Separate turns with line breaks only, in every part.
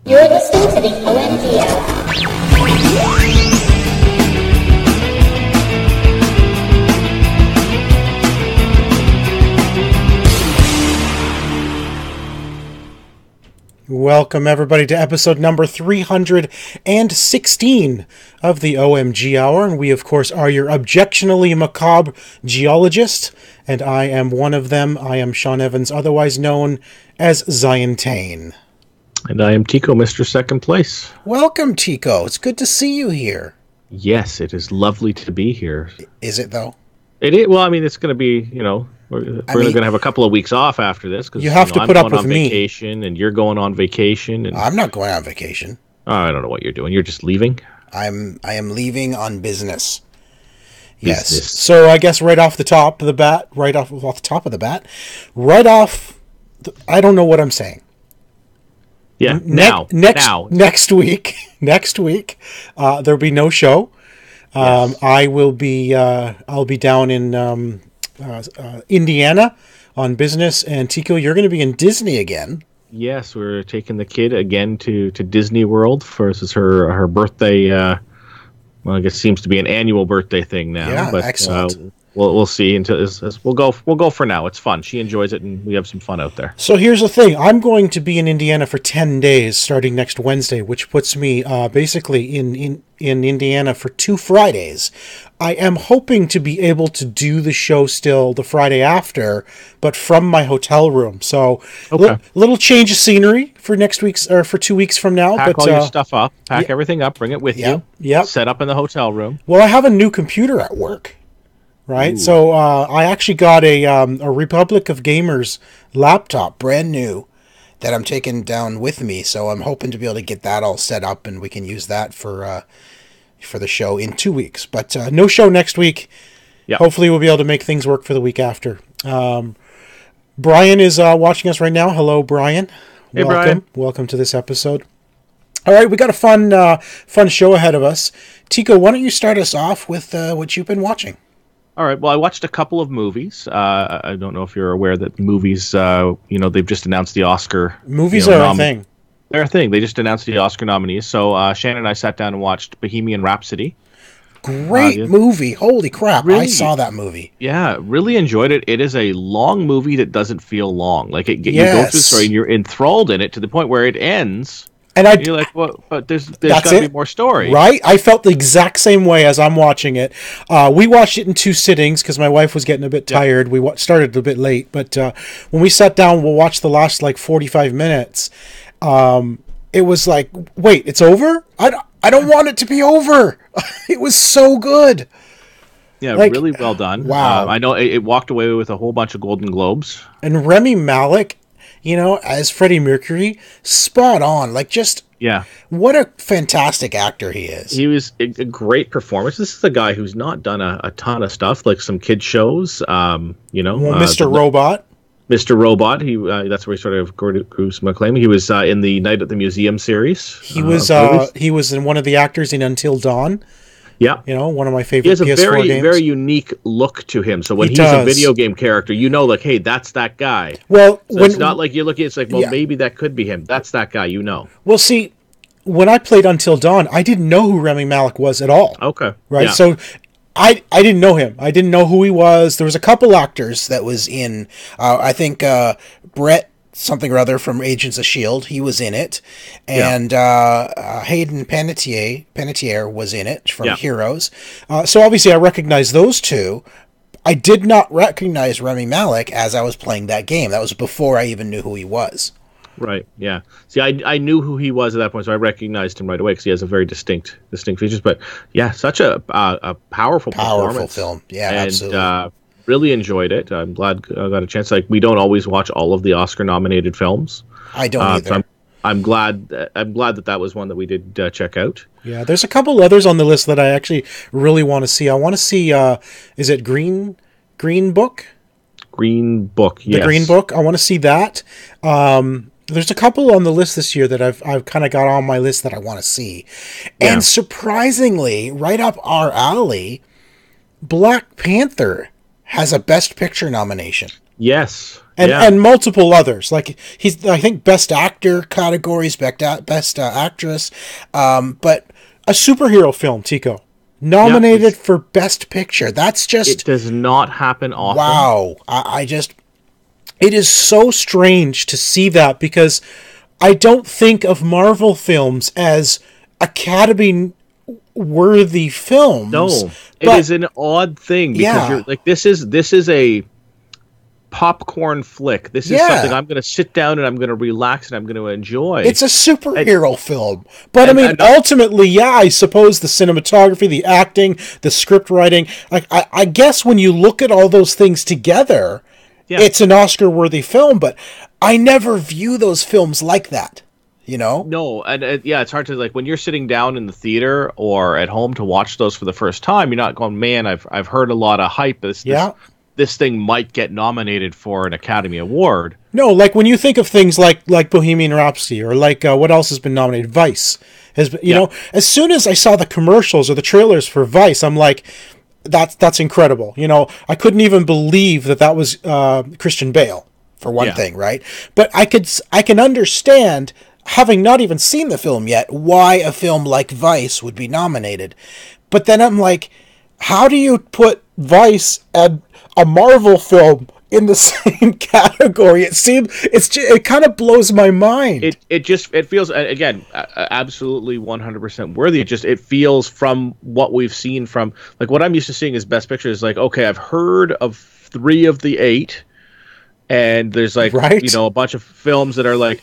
You're listening to the OMG Hour.
Welcome, everybody, to episode number 316 of the OMG Hour. And we, of course, are your objectionably macabre geologist. And I am one of them. I am Sean Evans, otherwise known as Zion Tane.
And I am Tico, Mr. Second Place.
Welcome, Tico. It's good to see you here.
Yes, it is lovely to be here.
Is it, though?
It is. Well, I mean, it's going to be, we're going to have a couple of weeks off after this. Cause,
you have to put up with me.
I'm going on vacation, and you're going on vacation. And
I'm not going on vacation.
I don't know what you're doing. You're just leaving?
I am leaving on business. Yes. So I guess right off the top of the bat, I don't know what I'm saying.
Yeah,
next week, there'll be no show.
Yes.
I'll be down in Indiana on business, and Tico, you're going to be in Disney again.
Yes, we're taking the kid again to Disney World for this is her birthday. Well, I guess it seems to be an annual birthday thing now.
Yeah,
but,
excellent. We'll
see until we'll go for now. It's fun. She enjoys it, and we have some fun out there.
So here's the thing: I'm going to be in Indiana for 10 days, starting next Wednesday, which puts me basically in Indiana for 2 Fridays. I am hoping to be able to do the show still the Friday after, but from my hotel room. So little change of scenery for next week's or for 2 weeks from now.
Pack all your stuff up. Pack everything up. Bring it with you.
Yep.
Set up in the hotel room.
Well, I have a new computer at work. Right, ooh. So I actually got a Republic of Gamers laptop, brand new, that I'm taking down with me. So I'm hoping to be able to get that all set up, and we can use that for the show in 2 weeks. But no show next week. Yep. Hopefully we'll be able to make things work for the week after. Brian is watching us right now. Hello, Brian.
Hey,
welcome.
Brian.
Welcome to this episode. All right, we got a fun show ahead of us. Tico, why don't you start us off with what you've been watching?
All right. Well, I watched a couple of movies. I don't know if you're aware that movies, they've just announced the Oscar.
Movies are a thing.
They're a thing. They just announced the Oscar nominees. So Shannon and I sat down and watched Bohemian Rhapsody.
Great movie. Holy crap. Really, I saw that movie.
Yeah, really enjoyed it. It is a long movie that doesn't feel long. Like you go through the story and you're enthralled in it to the point where it ends. And you're like, well, but there's got to be more story.
Right? I felt the exact same way as I'm watching it. We watched it in 2 sittings because my wife was getting a bit tired. We started a bit late. But when we sat down, we'll watch the last 45 minutes. It was like, wait, it's over? I don't want it to be over. It was so good.
Yeah, really well done.
Wow.
I know it walked away with a whole bunch of Golden Globes.
And Rami Malek, as Freddie Mercury, spot on. What a fantastic actor he is.
He was a great performance. This is a guy who's not done a ton of stuff, like some kid shows.
Mr. Robot.
Mr. Robot. That's where he sort of grew some acclaim. He was in the Night at the Museum series.
He was in one of the actors in Until Dawn.
Yeah.
One of my favorite PS4
games. He has a
games.
very unique look to him. So when he's a video game character, hey, that's that guy.
Well,
it's not like you're looking, it's like, maybe that could be him. That's that guy,
Well, see, when I played Until Dawn, I didn't know who Rami Malek was at all.
Okay.
Right?
Yeah.
So I didn't know him. I didn't know who he was. There was a couple actors that was in, I think Brett something or other from Agents of S.H.I.E.L.D. He was in it. And Hayden Panettiere was in it from Heroes. So obviously I recognized those two. I did not recognize Rami Malek as I was playing that game. That was before I even knew who he was.
Right, yeah. See, I knew who he was at that point, so I recognized him right away because he has a very distinct features. But yeah, such a powerful performance.
Film. Yeah, absolutely.
And really enjoyed it. I'm glad I got a chance. We don't always watch all of the Oscar-nominated films.
I don't either.
So I'm glad that was one that we did check out.
Yeah, there's a couple others on the list that I actually really want to see. I want to see. Is it Green Book?
Green Book. Yes.
The Green Book. I want to see that. There's a couple on the list this year that I've kind of got on my list that I want to see, and surprisingly, right up our alley, Black Panther has a Best Picture nomination.
Yes.
And multiple others. Like he's, I think, best actor categories, best actress, but a superhero film, Tico, nominated for best picture. That's just,
it does not happen often.
Wow, I just, it is so strange to see that, because I don't think of Marvel films as Academy worthy films.
No, it is an odd thing, because you're like, this is a popcorn flick. This is something I'm going to sit down and I'm going to relax and I'm going to enjoy.
It's a superhero film. But I mean, ultimately, I suppose the cinematography, the acting, the script writing, I guess when you look at all those things together, it's an Oscar-worthy film, but I never view those films like that. You know?
No, and it's hard to, like, when you're sitting down in the theater or at home to watch those for the first time, you're not going, man, I've heard a lot of hype. This thing might get nominated for an Academy Award.
No, like when you think of things like Bohemian Rhapsody, or like what else has been nominated? Vice has been, you know, as soon as I saw the commercials or the trailers for Vice, I'm like, that's incredible. You know, I couldn't even believe that was Christian Bale, for one thing, right? But I can understand, having not even seen the film yet, why a film like Vice would be nominated. But then I'm like, how do you put Vice and a Marvel film in the same category? It kind of blows my mind.
It feels, again, absolutely 100% worthy. It feels, from what we've seen, from like what I'm used to seeing as Best Picture, is like, okay, I've heard of 3 of the 8, and there's like, you know, a bunch of films that are like,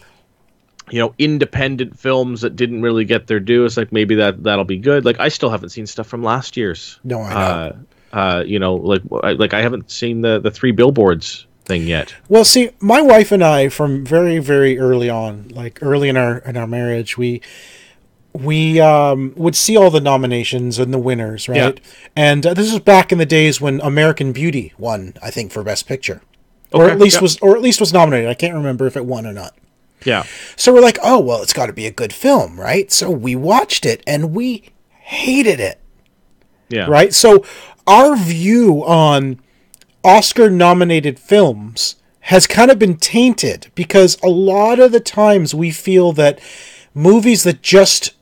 you know, independent films that didn't really get their due. It's like, maybe that'll be good. Like, I still haven't seen stuff from last year's.
No, I know.
You know, like I haven't seen the 3 Billboards thing yet.
Well, see, my wife and I, from very, very early on, like early in our marriage, we would see all the nominations and the winners, right? Yeah. And this was back in the days when American Beauty won, I think, for Best Picture, or at least was nominated. I can't remember if it won or not.
Yeah.
So we're like, oh well, it's got to be a good film, right? So we watched it and we hated it.
Yeah.
Right. So our view on Oscar-nominated films has kind of been tainted, because a lot of the times we feel that movies that just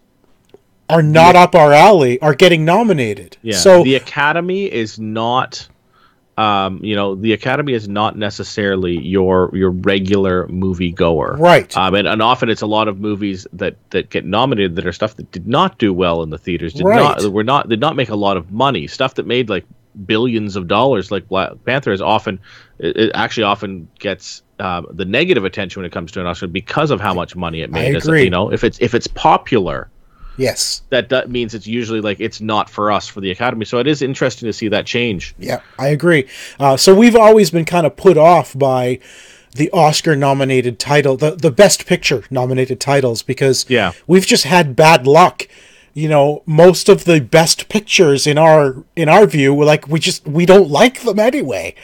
are not up our alley are getting nominated.
Yeah.
So
the Academy is not, you know, the Academy is not necessarily your regular movie goer.
Right.
And often it's a lot of movies that get nominated that are stuff that did not do well in the theaters, did not make a lot of money. Stuff that made like billions of dollars, like Black Panther, is often gets the negative attention when it comes to an Oscar, because of how much money it made.
I agree.
You know, if it's popular,
yes,
that means it's usually like, it's not for us, for the Academy. So it is interesting to see that change.
Yeah, I agree. So we've always been kind of put off by the Oscar-nominated title, the Best Picture nominated titles, because we've just had bad luck. You know, most of the best pictures in our view, we don't like them anyway.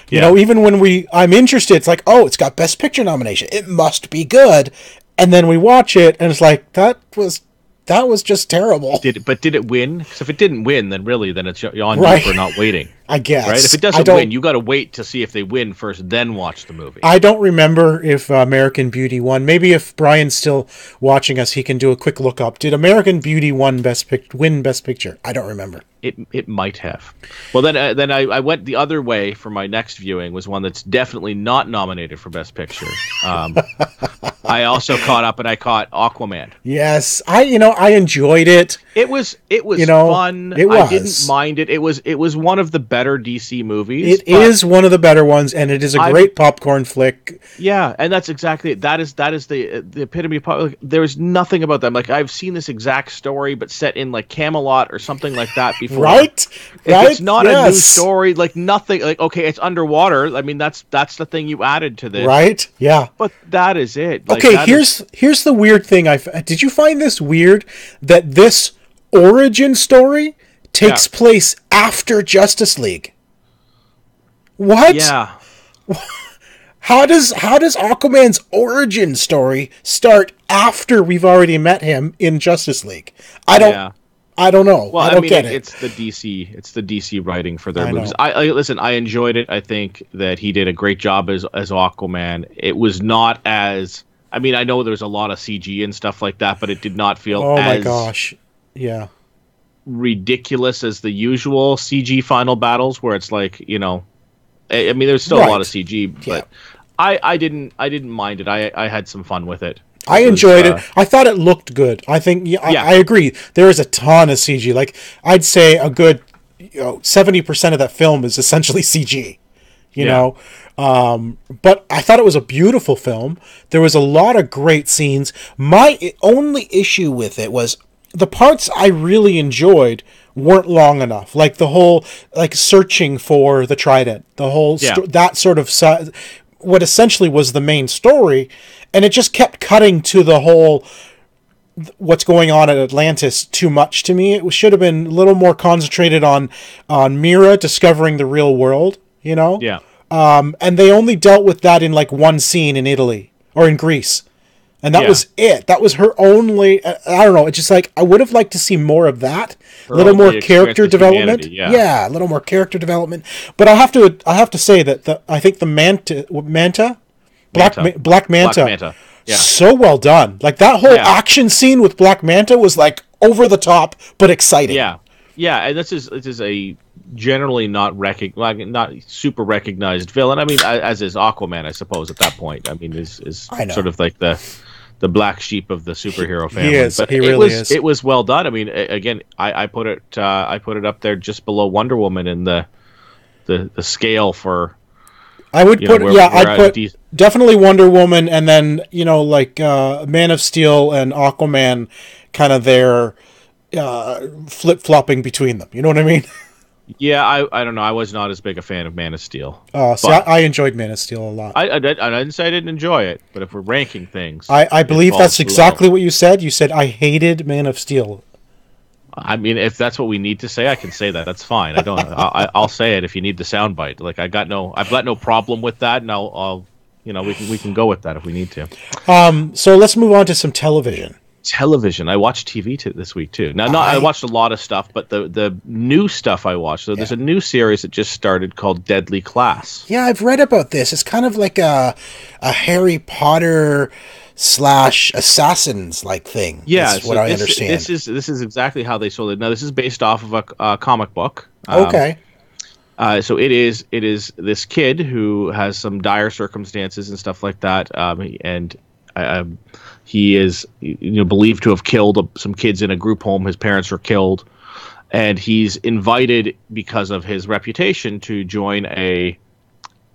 You know, even when I'm interested, it's like, oh, it's got Best Picture nomination, it must be good. And then we watch it and it's like, that was just terrible.
Did it win? Because if it didn't win, then it's on you for not waiting.
I guess.
Right? If it doesn't win, you got to wait to see if they win first, then watch the movie.
I don't remember if American Beauty won. Maybe if Brian's still watching us, he can do a quick look up. Did American Beauty win Best Picture? I don't remember.
It might have. Well, then I went the other way for my next viewing, was one that's definitely not nominated for Best Picture. I also caught up and I caught Aquaman.
Yes, I enjoyed it.
It was fun.
It was.
I didn't mind it. It was one of the better DC movies.
It is one of the better ones, and it is a great popcorn flick.
Yeah, and that's exactly it. That is the epitome of pop. There's nothing about that. Like, I've seen this exact story, but set in like Camelot or something like that before.
Right?
If it's not a new story, like nothing. Like, okay, it's underwater. I mean, that's the thing you added to this,
right? Yeah.
But that is it.
Like, okay, here's the weird thing. Did you find this weird that this origin story takes place after Justice League? What?
Yeah.
How does Aquaman's origin story start after we've already met him in Justice League? I I don't know.
Well,
I don't
mean,
get it.
it's the DC. It's the DC writing for their
I
movies.
know.
I listen. I enjoyed it. I think that he did a great job as Aquaman. It was not as. I mean, I know there's a lot of CG and stuff like that, but it did not feel
Oh my
as
gosh. Yeah.
ridiculous as the usual CG final battles, where it's like, you know, I mean, there's still a lot of CG, but I didn't mind it. I had some fun with it.
I enjoyed it. I thought it looked good. I think I agree. There is a ton of CG. Like I'd say a good 70% of that film is essentially CG. You know, but I thought it was a beautiful film. There was a lot of great scenes. My only issue with it was the parts I really enjoyed weren't long enough. Like the whole searching for the trident, the whole that sort of what essentially was the main story, and it just kept cutting to the whole what's going on at Atlantis too much to me. It should have been a little more concentrated on Mira discovering the real world, you know?
Yeah.
And they only dealt with that in like one scene in Italy or in Greece. And that was it. That was her only. I don't know. It's just like I would have liked to see more of that. A little more character development. Yeah, a little more character development. But I have to say that I think the Black Manta. Yeah. So well done. Like that whole action scene with Black Manta was like over the top but exciting.
Yeah. Yeah, and this is a generally not super recognized villain. I mean, as is Aquaman, I suppose at that point. I mean, is sort of like the black sheep of the superhero family.
He is.
But
he really is.
It was well done. I mean, again, I put it up there just below Wonder Woman in the scale for.
I would put I'd put definitely Wonder Woman, and then like Man of Steel and Aquaman, kind of there. Flip flopping between them, you know what I mean?
Yeah, I don't know. I was not as big a fan of Man of Steel.
So I enjoyed Man of Steel a lot.
I didn't say I didn't enjoy it, but if we're ranking things,
I believe that's exactly what you said. You said I hated Man of Steel.
I mean, if that's what we need to say, I can say that. That's fine. I don't. I'll say it if you need the soundbite. Like I've got no problem with that, and I'll we can go with that if we need to.
So let's move on to some television.
I watched TV this week too. Now, I watched a lot of stuff, but the new stuff I watched. So there's a new series that just started called Deadly Class.
Yeah, I've read about this. It's kind of like a Harry Potter / Assassins like thing.
Yeah,
is what I understand.
This is exactly how they sold it. Now, this is based off of a comic book.
Okay.
So it is this kid who has some dire circumstances and stuff like that, and. He is believed to have killed some kids in a group home. His parents were killed, and he's invited because of his reputation to join a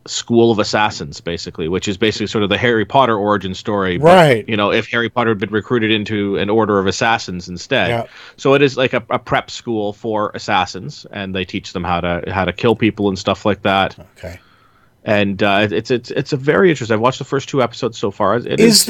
school of assassins, basically, which is basically sort of the Harry Potter origin story.
Right.
But, if Harry Potter had been recruited into an order of assassins instead. Yeah. So it is like a prep school for assassins, and they teach them how to kill people and stuff like that.
Okay.
And it's a very interesting. I've watched the first 2 episodes so far.
Is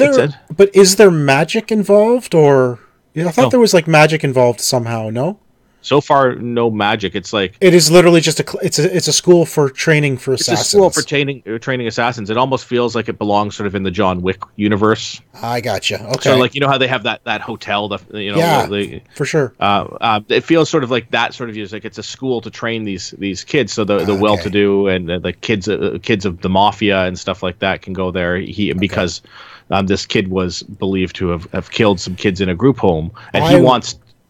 there magic involved, or I thought there was like magic involved somehow? No.
So far, no magic. It's like
it is literally just it's a school for training for assassins.
It's a school for training assassins. It almost feels like it belongs sort of in the John Wick universe.
I gotcha. Okay.
So like how they have that hotel.
For sure.
It feels sort of like that sort of use. Like it's a school to train these kids. So the well-to-do and the kids of the mafia and stuff like that can go there. Because this kid was believed to have killed some kids in a group home, and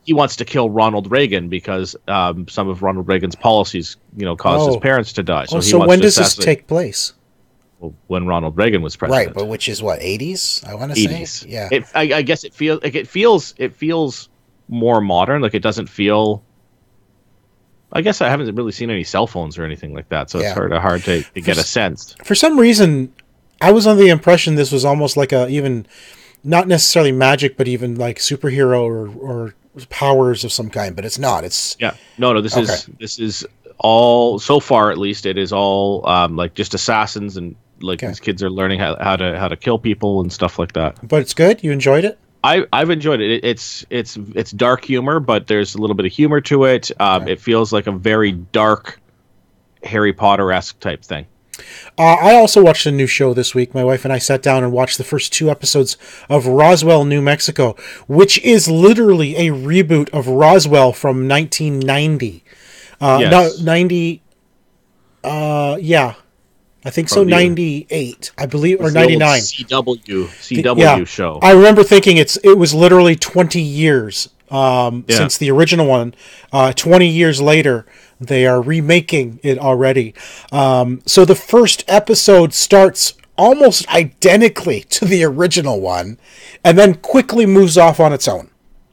he wants to kill Ronald Reagan because some of Ronald Reagan's policies, caused his parents to die.
So when does this take place?
Well, when Ronald Reagan was president,
right? But which is what, 80s? I want to say 80s. Yeah.
I guess it feels more modern. Like it doesn't feel. I guess I haven't really seen any cell phones or anything like that, so it's hard to get a sense.
For some reason, I was under the impression this was almost like even not necessarily magic, but even like superhero or powers of some kind, but it's not. It's
no. This is all so far. At least it is all like just assassins, and these kids are learning how to kill people and stuff like that.
But it's good. You enjoyed it.
I've enjoyed it. It's dark humor, but there's a little bit of humor to it. It feels like a very dark Harry Potter-esque type thing.
I also watched a new show this week. My wife and I sat down and watched the first 2 episodes of Roswell, New Mexico, which is literally a reboot of Roswell from 1990.
Yes.
No, 90. Yeah, I think so.
From the-
98, I believe, or
It's the old
99.
CW show.
I remember thinking it was literally 20 years since the original one. 20 years later, they are remaking it already. So the first episode starts almost identically to the original one, and then quickly moves off on its own.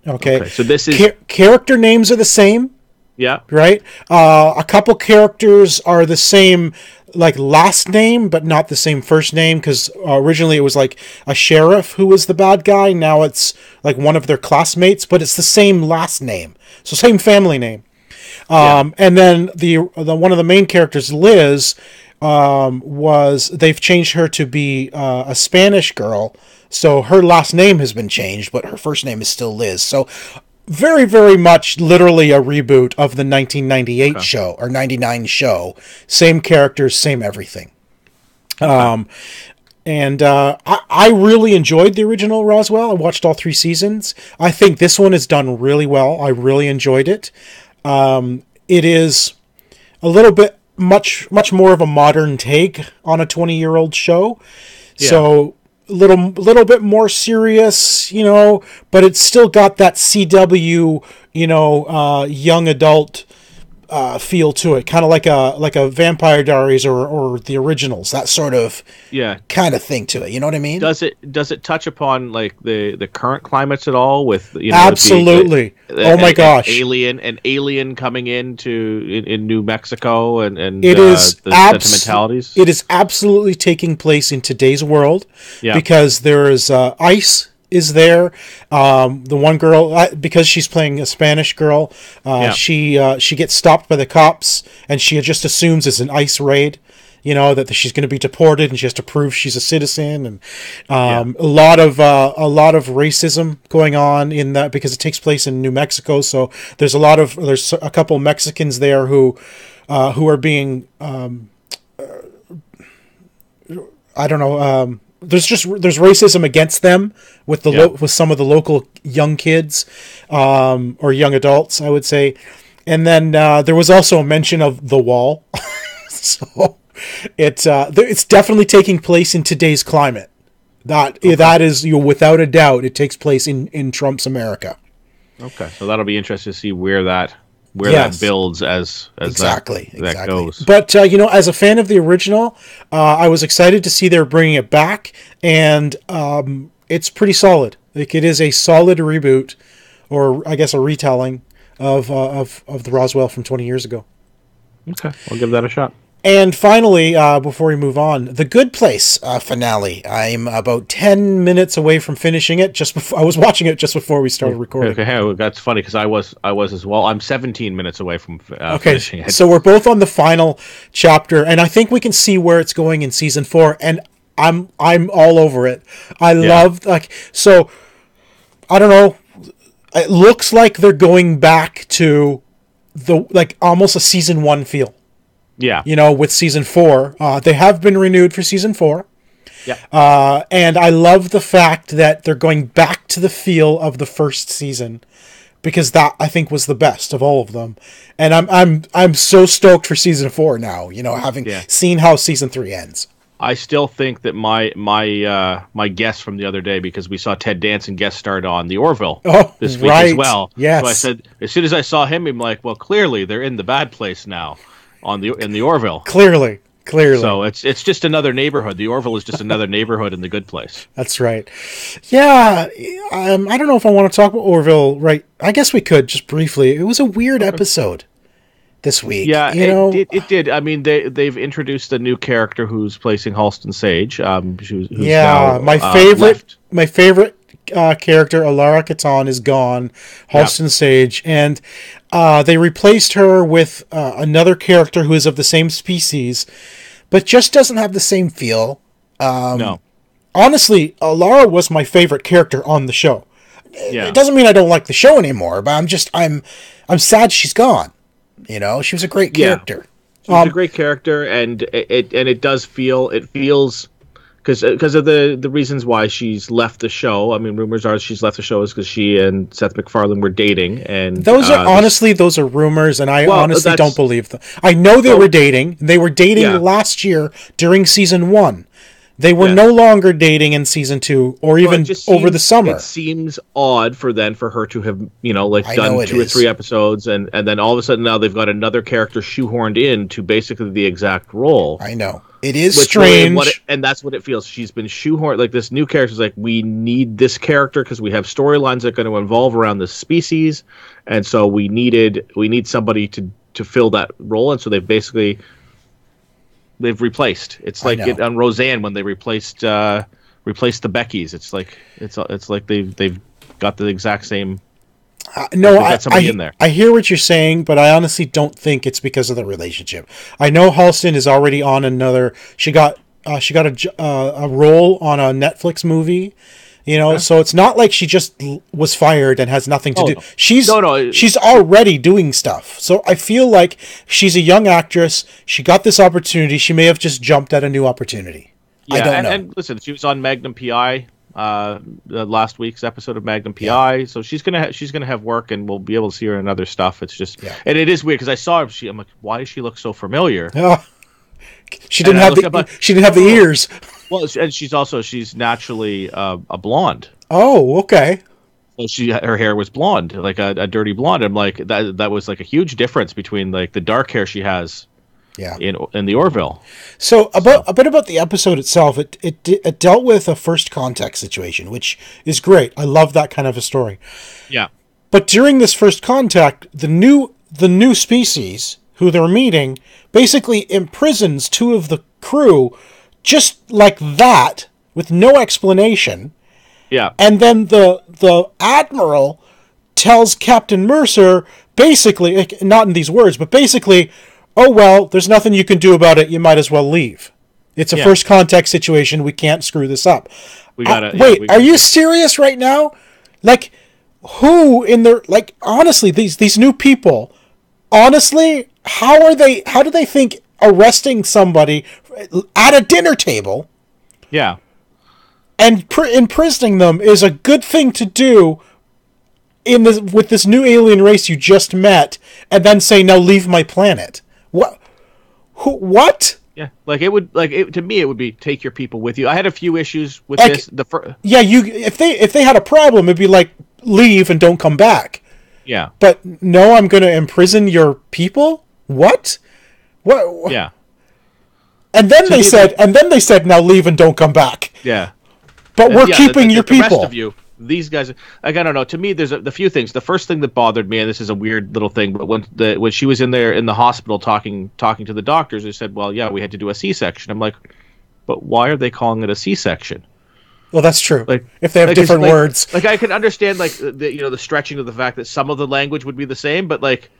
Okay,
so this is
character names are the same.
yeah.
Right? A couple characters are the same, like, last name, but not the same first name, because originally it was like a sheriff who was the bad guy. Now it's like one of their classmates, but it's the same last name, so same family name. And then the one of the main characters, Liz, they've changed her to be a Spanish girl, so her last name has been changed, but her first name is still Liz. So very, very much literally a reboot of the 1998 show, or 99 show. Same characters, same everything. And I really enjoyed the original Roswell. I watched all 3 seasons. I think this one is done really well. I really enjoyed it. It is a little bit much more of a modern take on a 20-year-old show.
Yeah.
So little bit more serious, but it's still got that CW, young adult feel to it, kind of like a Vampire Diaries or the originals, that sort of kind of thing to it. You know what I mean?
Does it touch upon like the current climates at all? With
absolutely. Oh my gosh,
an alien coming in New Mexico and
it is
the sentimentalities.
It is absolutely taking place in today's world because there is ice. Is there the one girl, because she's playing a Spanish girl, she gets stopped by the cops, and she just assumes it's an ICE raid, that she's going to be deported, and she has to prove she's a citizen, and a lot of racism going on in that, because it takes place in New Mexico. So there's a couple Mexicans there who are being I don't know. There's racism against them with with some of the local young kids, or young adults, I would say. And then there was also a mention of the wall. So it's definitely taking place in today's climate. That is, without a doubt, it takes place in Trump's America.
Okay, so that'll be interesting to see where that builds as
exactly
that goes.
But as a fan of the original, I was excited to see they're bringing it back, and it's pretty solid. Like, it is a solid reboot, or I guess a retelling of the Roswell from 20 years ago.
Okay, I'll give that a shot.
And finally, before we move on, The Good Place finale. I'm about 10 minutes away from finishing it. I was watching it just before we started recording.
Okay, well, that's funny, because I was as well. I'm 17 minutes away from finishing it.
So we're both on the final chapter, and I think we can see where it's going in season 4. And I'm all over it. I love, so I don't know. It looks like they're going back to almost a season 1 feel.
Yeah.
With season 4. They have been renewed for season 4.
Yeah.
And I love the fact that they're going back to the feel of the first season, because that, I think, was the best of all of them. And I'm so stoked for season 4 now, having seen how season 3 ends.
I still think that my guess from the other day, because we saw Ted Danson guest starred on The Orville this week as well.
Yes.
So I said, as soon as I saw him, I'm like, well, clearly they're in the bad place now in the Orville.
Clearly.
So it's just another neighborhood. The Orville is just another neighborhood in The Good Place.
That's right. Yeah, I don't know if I want to talk about Orville. Right? I guess we could just briefly. It was a weird episode this week.
Yeah, it did. I mean, they've introduced a new character who's placing Halston Sage. Who's now,
my favorite character, Alara Katan, is gone. Halston Sage, and they replaced her with another character who is of the same species, but just doesn't have the same feel.
No.
Honestly, Alara was my favorite character on the show.
Yeah.
It doesn't mean I don't like the show anymore, but I'm sad she's gone. She was a great character.
She's a great character, and it does feel it feels because of the reasons why she's left the show. I mean, rumors are she's left the show is because she and Seth MacFarlane were dating, and
those are honestly those are rumors, and I honestly don't believe them. I know they were dating. They were dating last year during season 1. They were no longer dating in season 2, or even over the summer.
It seems odd for her to have, done 2 or 3 episodes, and then all of a sudden now they've got another character shoehorned in to basically the exact role.
I know. It is strange.
And that's what it feels. She's been shoehorned, like this new character's like, we need this character because we have storylines that are going to involve around this species, and so we need somebody to fill that role, and so they've replaced. It's like on Roseanne when they replaced the Beckys. It's like they've got the exact same. In there.
I hear what you're saying, but I honestly don't think it's because of the relationship. I know Halston is already on another. She got a role on a Netflix movie. So it's not like she just was fired and has nothing to do. No. She's already doing stuff. So I feel like she's a young actress. She got this opportunity. She may have just jumped at a new opportunity. I don't know. And
listen, she was on Magnum PI, last week's episode of Magnum PI. So she's gonna have work, and we'll be able to see her in other stuff. It's just, and it is weird because I saw her. I'm like, why does she look so familiar?
She didn't have the ears.
Well, and she's naturally a blonde.
Oh, okay.
So her hair was blonde, like a dirty blonde. I'm like, that was like a huge difference between like the dark hair she has, in the Orville.
So a bit about the episode itself. It dealt with a first contact situation, which is great. I love that kind of a story.
Yeah.
But during this first contact, the new species who they're meeting basically imprisons 2 of the crew. Just like that, with no explanation.
Yeah.
And then the Admiral tells Captain Mercer, basically, not in these words, but basically, oh, well, there's nothing you can do about it. You might as well leave. It's a first contact situation. We can't screw this up. Are you serious right now? Like, who in their... Like, honestly, these new people, honestly, how do they think arresting somebody at a dinner table and imprisoning them is a good thing to do with this new alien race you just met, and then say, now leave my planet? What?
Yeah, to me, it would be take your people with you. I had a few issues with this.
If they had a problem, it'd be like, leave and don't come back.
Yeah.
But no, I'm going to imprison your people? What?
Yeah.
And then they said, now leave and don't come back.
Yeah.
But we're keeping your people.
The rest of you, these guys, like, I don't know. To me, there's a few things. The first thing that bothered me, and this is a weird little thing, but when she was in there in the hospital talking to the doctors, they said, well, yeah, we had to do a C-section. I'm like, but why are they calling it a C-section?
Well, that's true. Like, if they have different words.
Like, I can understand, like, the stretching of the fact that some of the language would be the same, but, like,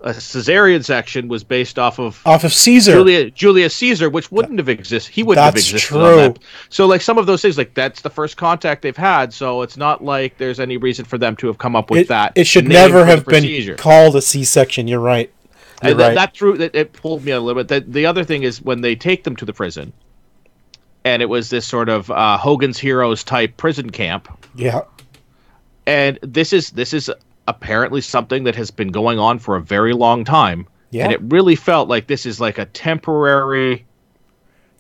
a cesarean section was based off of
Caesar,
Julius Caesar, which wouldn't have existed. He wouldn't have existed.
True.
On that. So, like, some of those things, like, that's the first contact they've had. So it's not like there's any reason for them to have come up with that.
It should never have been called a C-section. You're right.
It pulled me a little bit. The other thing is when they take them to the prison, and it was this sort of Hogan's Heroes type prison camp.
Yeah.
And this is apparently something that has been going on for a very long time. Yeah. And it really felt like this is like a temporary...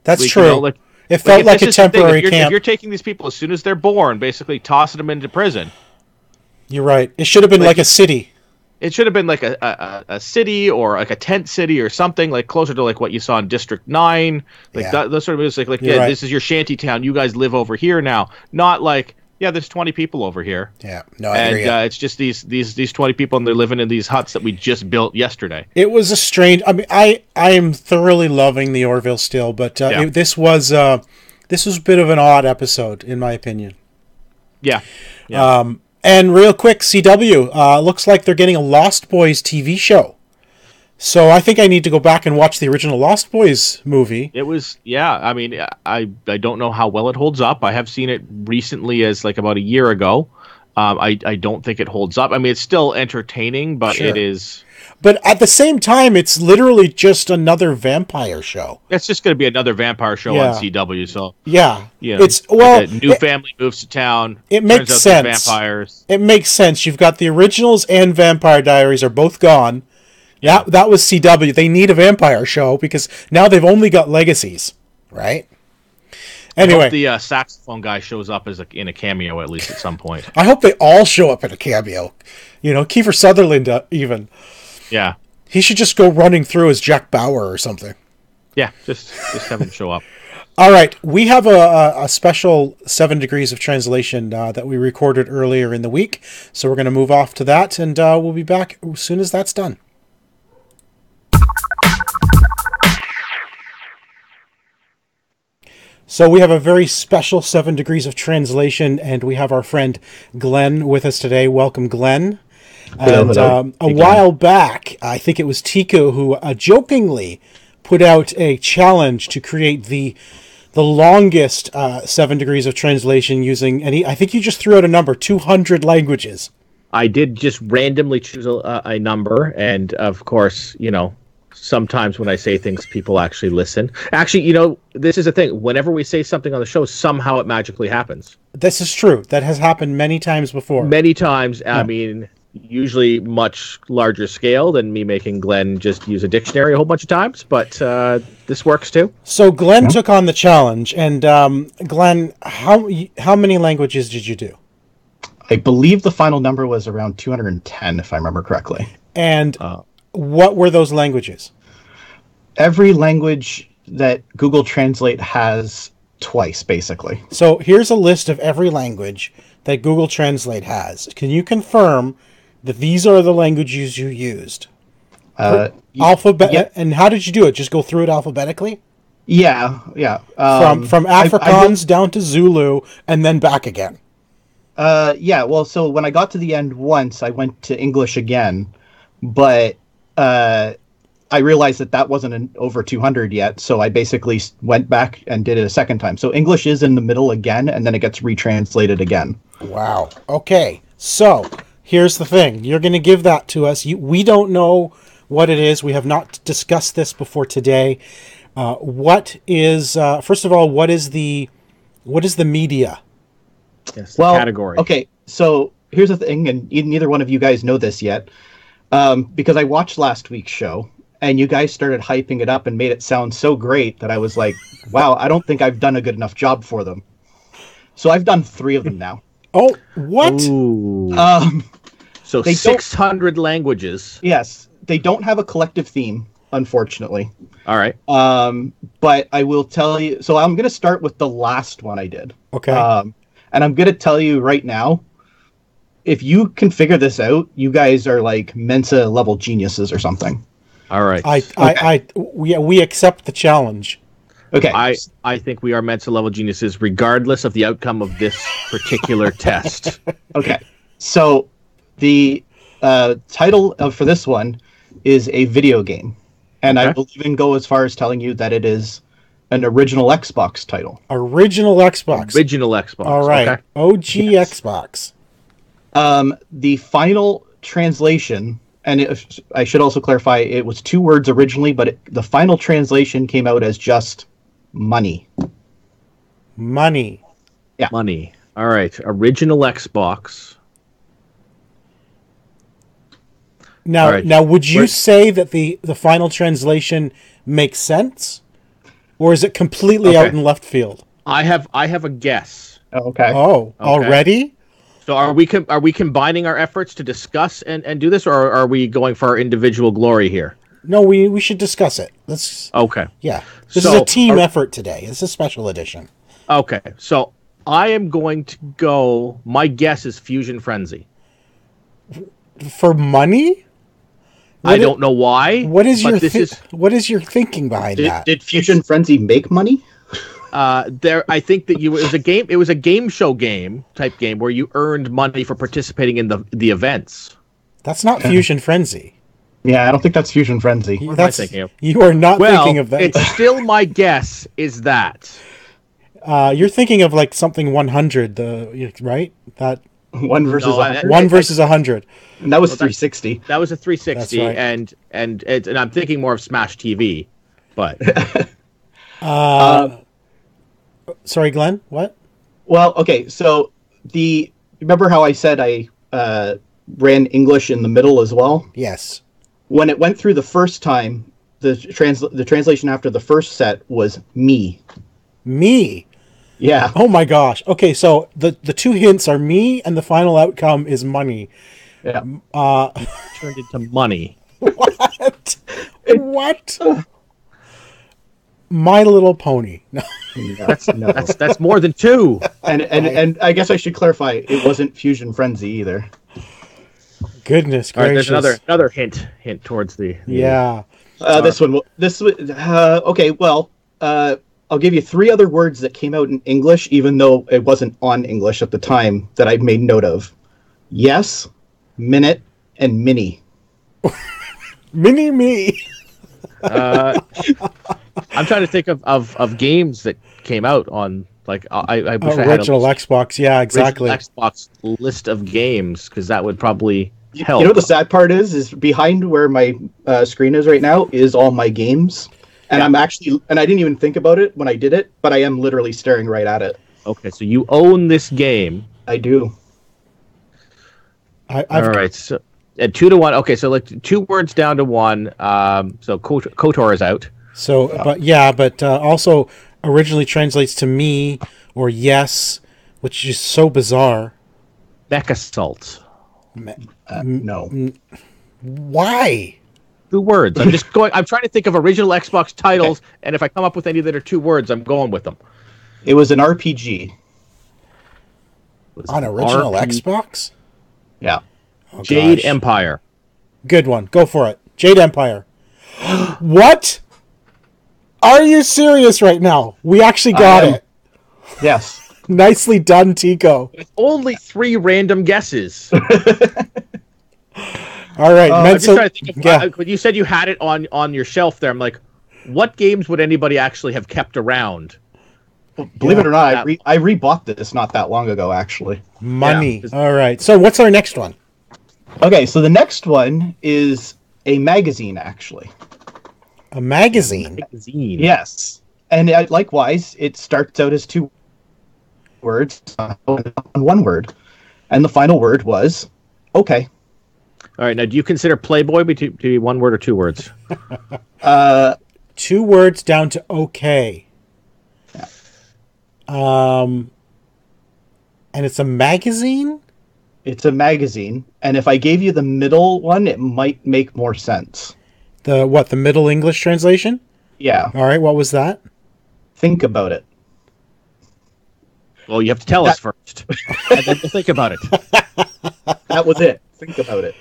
That's true. It felt like a temporary camp.
If you're taking these people as soon as they're born, basically tossing them into prison.
You're right. It should have been like a city.
It should have been like a city or like a tent city or something, like closer to like what you saw in District 9. Like those sort of music. Like, right. This is your shanty town. You guys live over here now. Not like... Yeah, there's 20 people over here.
Yeah, no, I hear you.
It's just these 20 people, and they're living in these huts that we just built yesterday.
It was a strange. I mean, I am thoroughly loving the Orville still, but this was a bit of an odd episode, in my opinion.
Yeah.
And real quick, CW looks like they're getting a Lost Boys TV show. So I think I need to go back and watch the original Lost Boys movie.
It was, I mean, I don't know how well it holds up. I have seen it recently as like about a year ago. I don't think it holds up. I mean, it's still entertaining, but
Sure.
it is.
But at the same time, it's literally just another vampire show.
It's just going to be another vampire show
Yeah.
on CW. So
Yeah,
you know,
it's well.
a new family moves to town.
it makes
turns out they're
sense.
Vampires.
It makes sense. You've got the originals and Vampire Diaries are both gone. Yeah, that was CW. They need a vampire show because now they've only got legacies, right?
I
Anyway,
hope the saxophone guy shows up in a cameo at least at some point.
I hope they all show up in a cameo. You know, Kiefer Sutherland even.
Yeah,
He should just go running through as Jack Bauer or something.
yeah. Just have him show up.
All right, we have a special 7 Degrees of Translation that we recorded earlier in the week, so we're going to move off to that, and we'll be back as soon as that's done. So we have a very special 7 Degrees of Translation, and we have our friend Glenn with us today. Welcome, Glenn. And a while back, I think it was Tico who jokingly put out a challenge to create the longest 7 Degrees of Translation using, and I think you just threw out a number, 200 languages.
I did just randomly choose a number, and of course, you know, sometimes when I say things, people actually listen. Actually, you know, this is the thing. Whenever we say something on the show, somehow it magically happens.
This is true. That has happened many times before.
Many times, I mean, usually much larger scale than me making Glenn just use a dictionary a whole bunch of times, but this works too.
So Glenn took on the challenge, and Glenn, how many languages did you do?
I believe the final number was around 210, if I remember correctly.
And what were those languages?
Every language that Google Translate has twice, basically.
So here's a list of every language that Google Translate has. Can you confirm that these are the languages you used? Alphabet.
yeah.
And how did you do it? Just go through it alphabetically?
Yeah.
From Afrikaans down to Zulu and then back again.
Yeah, well, so when I got to the end once, I went to English again, but I realized that wasn't over 200 yet, so I basically went back and did it a second time. So English is in the middle again, and then it gets retranslated again.
Wow. Okay. So here's the thing. You're going to give that to us. We don't know what it is. We have not discussed this before today. What is, first of all, what is the media?
Yes,
Well,
category.
okay, so here's the thing, and neither one of you guys know this yet, because I watched last week's show, and you guys started hyping it up and made it sound so great that I was like, wow, I don't think I've done a good enough job for them. So I've done 3 of them now.
Oh, what?
Ooh. So
they
600 languages.
Yes, they don't have a collective theme, unfortunately.
All right.
But I will tell you, so I'm going to start with the last one I did.
Okay.
And I'm going to tell you right now, if you can figure this out, you guys are like Mensa level geniuses or something.
All right.
We accept the challenge.
Okay.
I think we are Mensa level geniuses, regardless of the outcome of this particular test.
Okay. So the title for this one is a video game. And I
Okay.
will even go as far as telling you that it is an original Xbox title.
Original Xbox.
Original Xbox.
All right.
Okay.
OG
Yes.
Xbox.
The final translation, and I should also clarify, it was 2 words originally, but the final translation came out as just money.
Money.
Money. All right. Original Xbox.
Now,
All right.
now, would you
Where-
say that the final translation makes sense, or is it completely
Okay.
out in left field?
I have a guess.
Okay.
Oh, already?
So are we combining our efforts to discuss and do this, or are we going for our individual glory here?
No, we should discuss it. Let's.
Okay.
Yeah, this is
So,
a team effort today. This is a special edition.
Okay. So I am going to go. My guess is Fusion Frenzy.
For money?
I don't know why.
What is
but
your
this is
what is your thinking behind that?
Did Fusion Frenzy make money?
there? I think that it was a game. It was a game show type game where you earned money for participating in the events.
That's not Fusion Frenzy.
Yeah, I don't think that's Fusion Frenzy.
am I
That's
thinking of?
you are not
Well,
thinking of that.
it's still my guess is that.
You're thinking of like something 100, right? That
One versus
No,
100.
One versus 100.
And that was 360.
That was a 360,
That's right.
and I'm thinking more of Smash TV, but
Sorry, Glenn. What?
Well, okay, so remember how I said I ran English in the middle as well?
Yes.
When it went through the first time, the translation after the first set was me.
Me.
Yeah.
Oh my gosh. Okay, so the two hints are me, and the final outcome is money.
Yeah.
turned into money.
What? What? My Little Pony. No.
That's more than two.
And I guess I should clarify, it wasn't Fusion Frenzy either.
Goodness
All right,
gracious.
there's another hint towards the
Yeah.
Okay, well, I'll give you 3 other words that came out in English, even though it wasn't on English at the time, that I made note of. Yes, minute, and mini.
Mini me.
I'm trying to think of games that came out on like I wish I had
Original Xbox. Yeah, exactly.
Xbox list of games because that would probably help.
You know what the sad part is behind where my screen is right now is all my games. And
Yeah.
I didn't even think about it when I did it, but I am literally staring right at it.
Okay, so you own this game.
I do.
I've
All right, so at 2-1. Okay, so like 2 words down to 1. So KOTOR is out.
So, but also originally translates to me or yes, which is so bizarre.
Mech Assault.
No.
Why?
2 words. I'm trying to think of original Xbox titles, and if I come up with any that are 2 words, I'm going with them.
It was an RPG.
Was
On
it
original
RP?
Xbox?
Yeah.
Oh,
Jade
gosh.
Empire.
Good one. Go for it. Jade Empire. What? Are you serious right now? We actually got
am.
it.
Yes.
Nicely done, Tico.
Only 3 random guesses.
All right.
I'm just
Menso-
trying to think of,
yeah.
when you said you had it on your shelf there, I'm like, what games would anybody actually have kept around?
Believe it or not,
Yeah.
I rebought this not that long ago, actually.
Money.
Yeah.
All right. So what's our next one?
Okay, so the next one is a magazine, actually.
A magazine.
Magazine.
Yes. And likewise, it starts out as 2 words, one word. And the final word was, okay.
All right. Now, do you consider Playboy to be 1 word or 2 words?
2 words down to okay. And it's a magazine?
It's a magazine. And if I gave you the middle one, it might make more sense.
The Middle English translation?
Yeah.
All right, what was that?
Think about it.
Well, you have to tell us first, and then we'll think about it.
That was it. Think about it.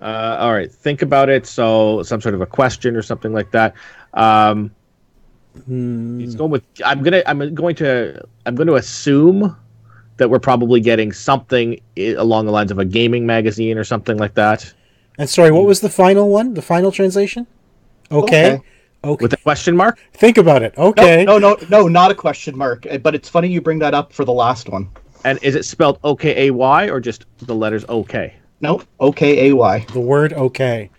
All right. Think about it. So, some sort of a question or something like that. It's going with. I'm going to assume that we're probably getting something along the lines of a gaming magazine or something like that.
And sorry, what was the final one? The final translation? Okay. Okay.
With a question mark?
Think about it. Okay.
No, not a question mark. But it's funny you bring that up for the last one.
And is it spelled O-K-A-Y or just the letters O-K?
Nope. OKAY.
The word okay.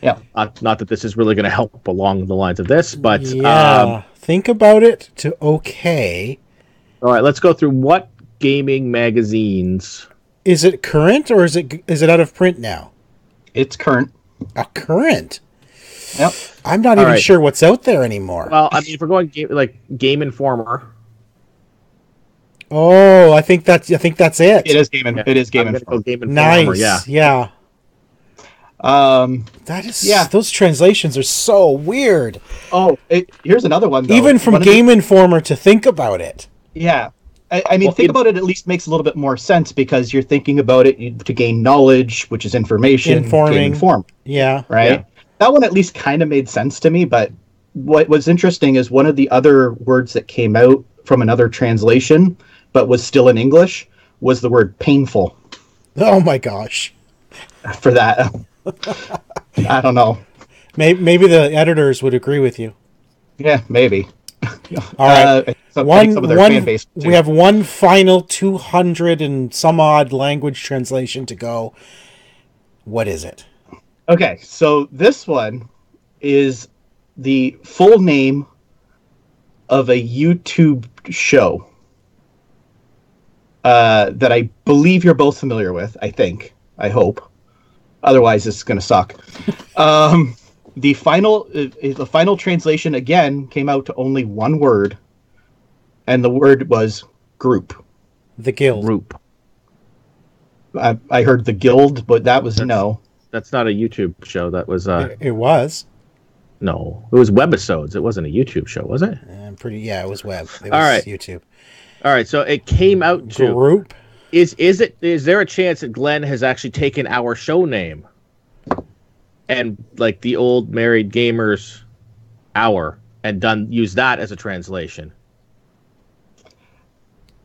Yeah.
Not that this is really going to help along the lines of this, but
Yeah. Think about it to okay.
all right, let's go through what gaming magazines.
Is it current or is it out of print now?
It's current.
Current.
Yep.
I'm not
All
even
right.
sure what's out there anymore.
Well, I mean, if we're going Game Informer,
Oh, I think that's it.
It is Game
yeah,
It is Game
I'm gonna
Informer.
go Game Informer.
Nice.
Yeah.
That is.
Yeah.
Those translations are so weird.
Here's another one. Though.
Even from
One of the-
Game Informer to think about it.
Yeah. I mean,
Well,
think about it at least makes a little bit more sense because you're thinking about it to gain knowledge, which is information.
Informing.
To inform,
Yeah.
right?
Yeah.
That one at least kind of made sense to me, but what was interesting is one of the other words that came out from another translation, but was still in English, was the word painful
Oh my gosh.
for that. I don't know.
Maybe the editors would agree with you.
Yeah, maybe.
All right.
Some of their fan base too.
We have one final 200 and some odd language translation to go. What is it?
Okay, so this one is the full name of a YouTube show that I believe you're both familiar with. I hope. Otherwise, it's going to suck. The final translation again came out to only one word, and the word was group.
The Guild.
Group.
I heard the Guild, but that was no.
That's not a YouTube show. That was
It was.
no. It was webisodes. It wasn't a YouTube show, was it?
I'm pretty. Yeah, it was web. It was
All right.
YouTube.
All right. So it came out to.
Group.
Is there a chance that Glenn has actually taken our show name and like the old married gamers hour and use that as a translation?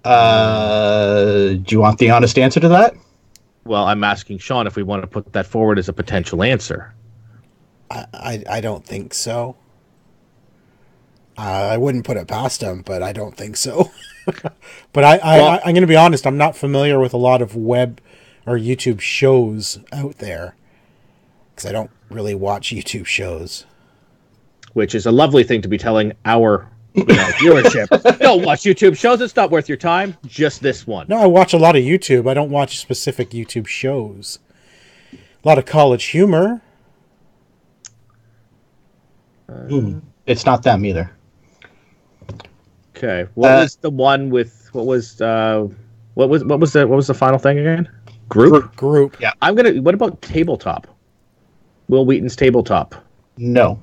Do you want the honest answer to that?
Well, I'm asking Sean if we want to put that forward as a potential answer.
I don't think so. I wouldn't put it past him, but I don't think so. But I'm going to be honest. I'm not familiar with a lot of web or YouTube shows out there because I don't really watch YouTube shows.
Which is a lovely thing to be telling our viewership. Don't watch YouTube shows. It's not worth your time. Just this one.
No, I watch a lot of YouTube. I don't watch specific YouTube shows. A lot of College Humor.
It's not them either.
Okay. What was the one with what was the final thing again?
Group.
Yeah.
What about Tabletop? Will Wheaton's Tabletop.
No.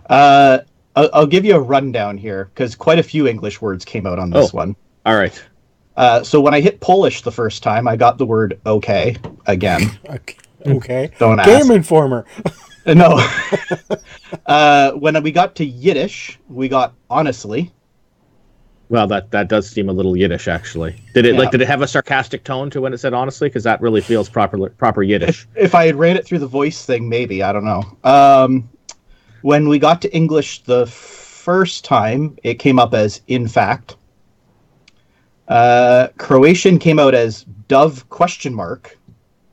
I'll give you a rundown here because quite a few English words came out on this one.
All right.
So when I hit Polish the first time, I got the word okay again.
Okay.
Don't ask.
Game Informer.
No. When we got to Yiddish, we got honestly.
Well, that does seem a little Yiddish, actually. Did it have a sarcastic tone to when it said honestly? Because that really feels proper Yiddish.
If I had ran it through the voice thing, maybe. I don't know. When we got to English the first time, it came up as in fact. Croatian came out as dove ?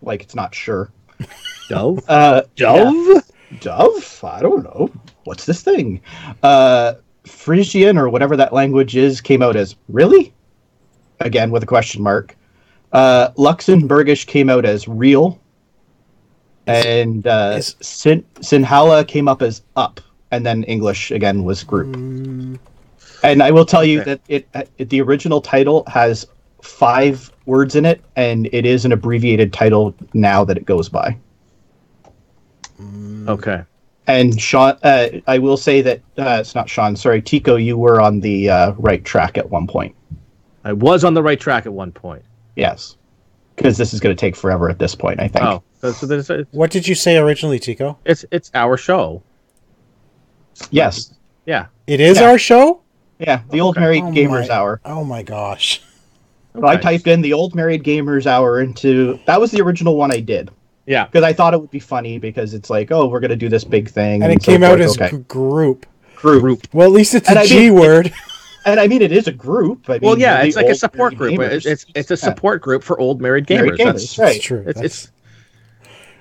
Like it's not sure.
Dove?
Dove?
Yeah.
Dove? I don't know. What's this thing? Frisian or whatever that language is came out as really? Again with a question mark. Luxembourgish came out as real. And Sinhala came up as up. And then English again was group. And I will tell you that the original title has 5 words in it, and it is an abbreviated title now that it goes by.
Okay.
And Sean, I will say that it's not Sean. Sorry, Tico, you were on the right track at one point.
I was on the right track at one point.
Yes, because this is going to take forever at this point, I think.
Oh, so there's
What did you say originally, Tico?
it's our show.
Yes.
Yeah.
It is
Yeah.
our show?
Yeah, the Old Married Gamers Hour.
Oh my gosh.
So I typed in the Old Married Gamers Hour into... That was the original one I did.
Yeah.
Because I thought it would be funny because it's like, oh, we're going to do this big thing.
And it
so
came out
forth.
as group.
Group.
Well, at least it's
And
a
I
G
mean-
word.
And I mean, it is a group. I mean,
Well, yeah,
the
it's like a
Old
support
Married
group.
Gamers.
It's a support group for old married
Married
gamers.
gamers,
That's
right.
It's true.
It's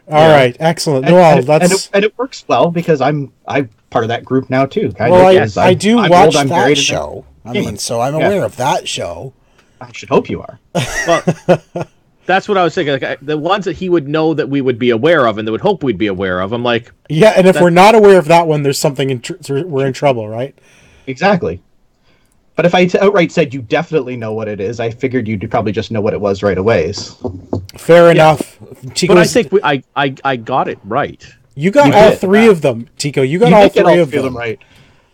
All right, excellent. Well, that's...
and it works well because I'm part of that group now too. Kind
Well,
of,
I,
because
I do
I'm
watch
old, I'm
that
married,
show. I
gamer.
mean, so I'm
Yeah.
aware of that show.
I should hope you are.
well, that's what I was thinking. Like the ones that he would know that we would be aware of and that would hope we'd be aware of. I'm like,
Yeah, and if we're not aware of that one, there's something we're in trouble, right?
Exactly. But if I outright said you definitely know what it is, I figured you'd probably just know what it was right away.
Fair enough. Tico,
but I think I got it right.
you got
You
all
did.
3 of them. Tico, you got
You
all
did get
3 of them.
right.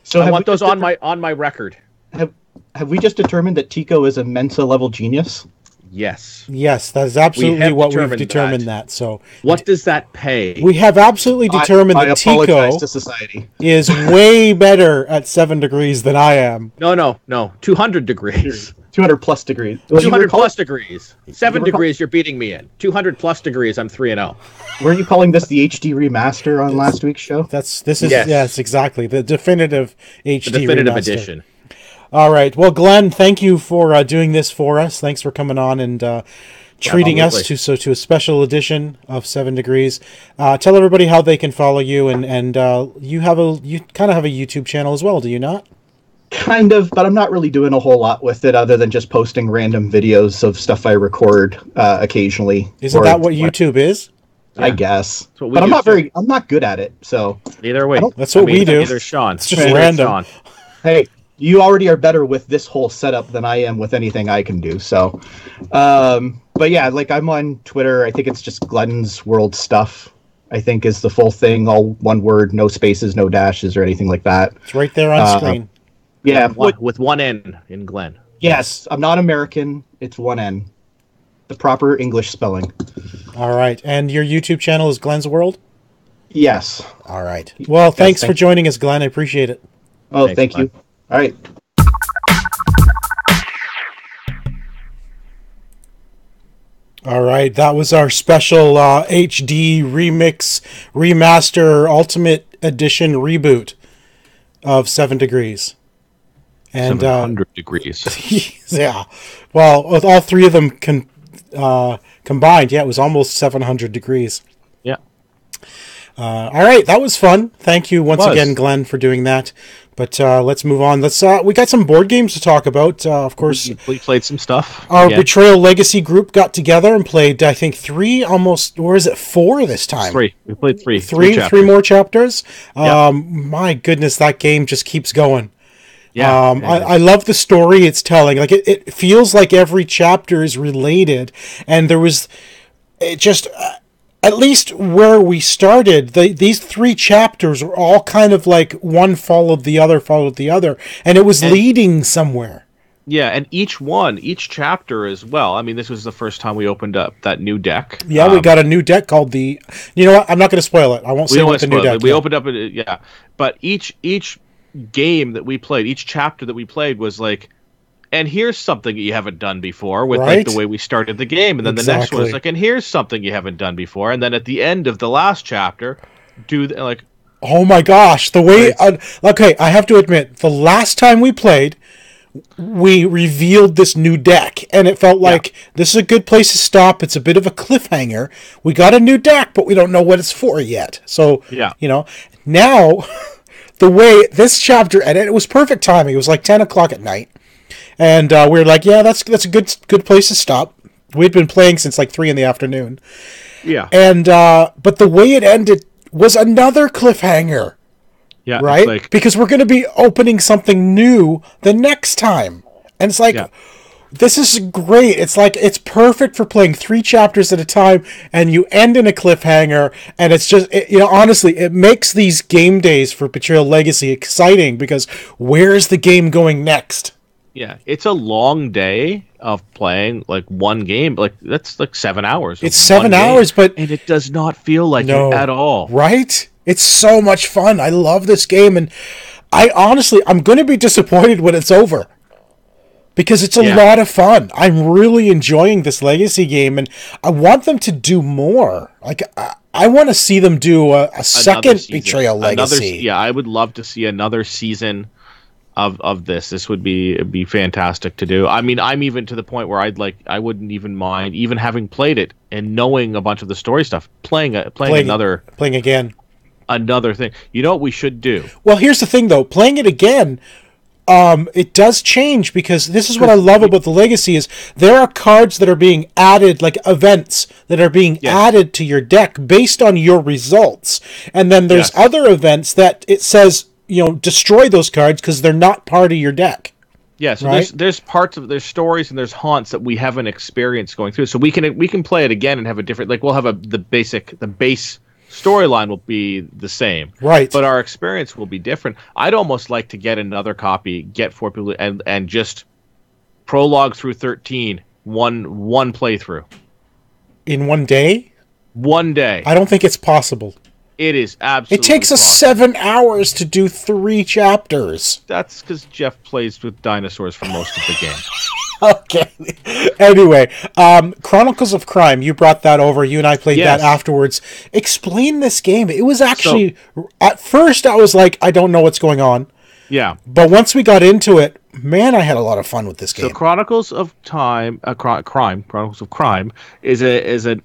So
I
have
want
we
those
just
on my record.
have we just determined that Tico is a Mensa level genius?
Yes.
Yes, that's absolutely
have
what we've
determined
determined
that.
that. So
What does that pay?
we have absolutely determined
I
that
apologize
Tico
to society.
is way better at 7 degrees than I am.
No. 200 degrees.
200 plus degrees. Well, you
200
were call-
plus degrees. 7
were call-
degrees, you're beating me in. 200 plus degrees, I'm 3-0.
Weren't you calling this the HD remaster on last week's show?
This is
Yes.
yes, exactly the definitive HD
The definitive
remaster.
edition.
All right. Well, Glenn, thank you for doing this for us. Thanks for coming on and treating us to a special edition of 7 Degrees. Tell everybody how they can follow you, and you kind of have a YouTube channel as well, do you not?
Kind of, but I'm not really doing a whole lot with it other than just posting random videos of stuff I record occasionally.
Isn't that what YouTube is?
I guess.
But
I'm not good at it, so.
Either way.
That's what we do.
Either Sean.
It's just random. Sean.
Hey, you already are better with this whole setup than I am with anything I can do, so. But yeah, like I'm on Twitter. I think it's just Glenn's World Stuff, I think is the full thing. All one word, no spaces, no dashes or anything like that.
It's right there on screen.
Yeah.
With one N in Glenn.
Yes, I'm not American. It's one N. The proper English spelling.
All right. And your YouTube channel is Glenn's World?
Yes.
All right. Well, thanks for joining us, Glenn. I appreciate it.
Oh, thank you. All right.
All right. That was our special HD remix, remaster, ultimate edition reboot of 7 Degrees. And
700 degrees.
Yeah. Well, with all three of them combined, yeah, it was almost 700 degrees.
Yeah.
All right, that was fun. Thank you once again, Glenn, for doing that. But let's move on. We got some board games to talk about. Of course,
we played some stuff.
Our Betrayal Legacy group got together and played, I think, 4 this time?
3. We played 3.
Three more chapters.
Yeah.
My goodness, that game just keeps going.
Yeah,
I love the story it's telling. Like it feels like every chapter is related, and there was at least where we started. These 3 chapters were all kind of like one followed the other, and it was leading somewhere.
Yeah, and each chapter as well. I mean, this was the first time we opened up that new deck.
Yeah, we got a new deck called the. You know what? I'm not going to spoil it. I won't say what the new deck.
We opened up but each game that we played, each chapter that we played was like, and here's something you haven't done before with like the way we started the game, and then the next one is like, and here's something you haven't done before, and then at the end of the last chapter,
oh my gosh, the way okay, I have to admit, the last time we played, we revealed this new deck, and it felt like this is a good place to stop. It's a bit of a cliffhanger. We got a new deck, but we don't know what it's for yet. So now. The way this chapter ended, it was perfect timing. It was like 10 o'clock at night. And we were like, yeah, that's a good place to stop. We'd been playing since like 3 in the afternoon.
Yeah.
And but the way it ended was another cliffhanger.
Yeah.
Right? Because we're going to be opening something new the next time. And it's like... Yeah. This is great. It's like it's perfect for playing 3 chapters at a time, and you end in a cliffhanger. And it's just, honestly, it makes these game days for Betrayal Legacy exciting because where's the game going next?
Yeah, it's a long day of playing like one game. Like that's like 7 hours.
It's 7 hours, and
it does not feel like it at all.
Right? It's so much fun. I love this game, and I'm going to be disappointed when it's over. Because it's a lot of fun. I'm really enjoying this Legacy game, and I want them to do more. Like, I want to see them do a second Betrayal Legacy.
I would love to see another season of this. This would be fantastic to do. I mean, I'm even to the point where I wouldn't even mind, even having played it and knowing a bunch of the story stuff, playing again. Another thing. You know what we should do?
Well, here's the thing, though. Playing it again... it does change because this is what I love about the Legacy is there are cards that are being added, like events that are being added to your deck based on your results. And then there's other events that it says, destroy those cards because they're not part of your deck.
Yeah, so there's parts of there's stories and there's haunts that we haven't experienced going through. So we can play it again and have a different, like we'll have the base storyline will be the same,
right?
But our experience will be different. I'd almost like to get another copy, get 4 people, and just prologue through 13, one playthrough
in one day.
One day.
I don't think it's possible.
It is absolutely.
It takes us 7 hours to do 3 chapters.
That's because Jeff plays with dinosaurs for most of the game.
Okay. Anyway, Chronicles of Crime, you brought that over. You and I played that afterwards. Explain this game. It was actually, at first I was like, I don't know what's going on.
Yeah.
But once we got into it, Man, I had a lot of fun with this
So
game.
Chronicles of Chronicles of Crime is an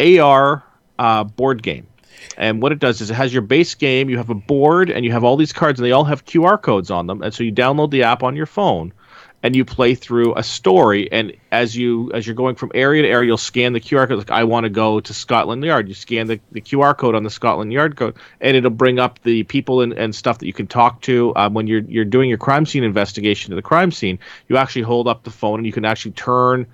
AR board game. And what it does is it has your base game, you have a board, and you have all these cards, and they all have QR codes on them. And so you download the app on your phone, and you play through a story. And as you're going from area to area, you'll scan the QR code. Like, I want to go to Scotland Yard. You scan the QR code on the Scotland Yard code, and it'll bring up the people and stuff that you can talk to when you're doing your crime scene investigation to the crime scene. You actually hold up the phone, and you can actually turn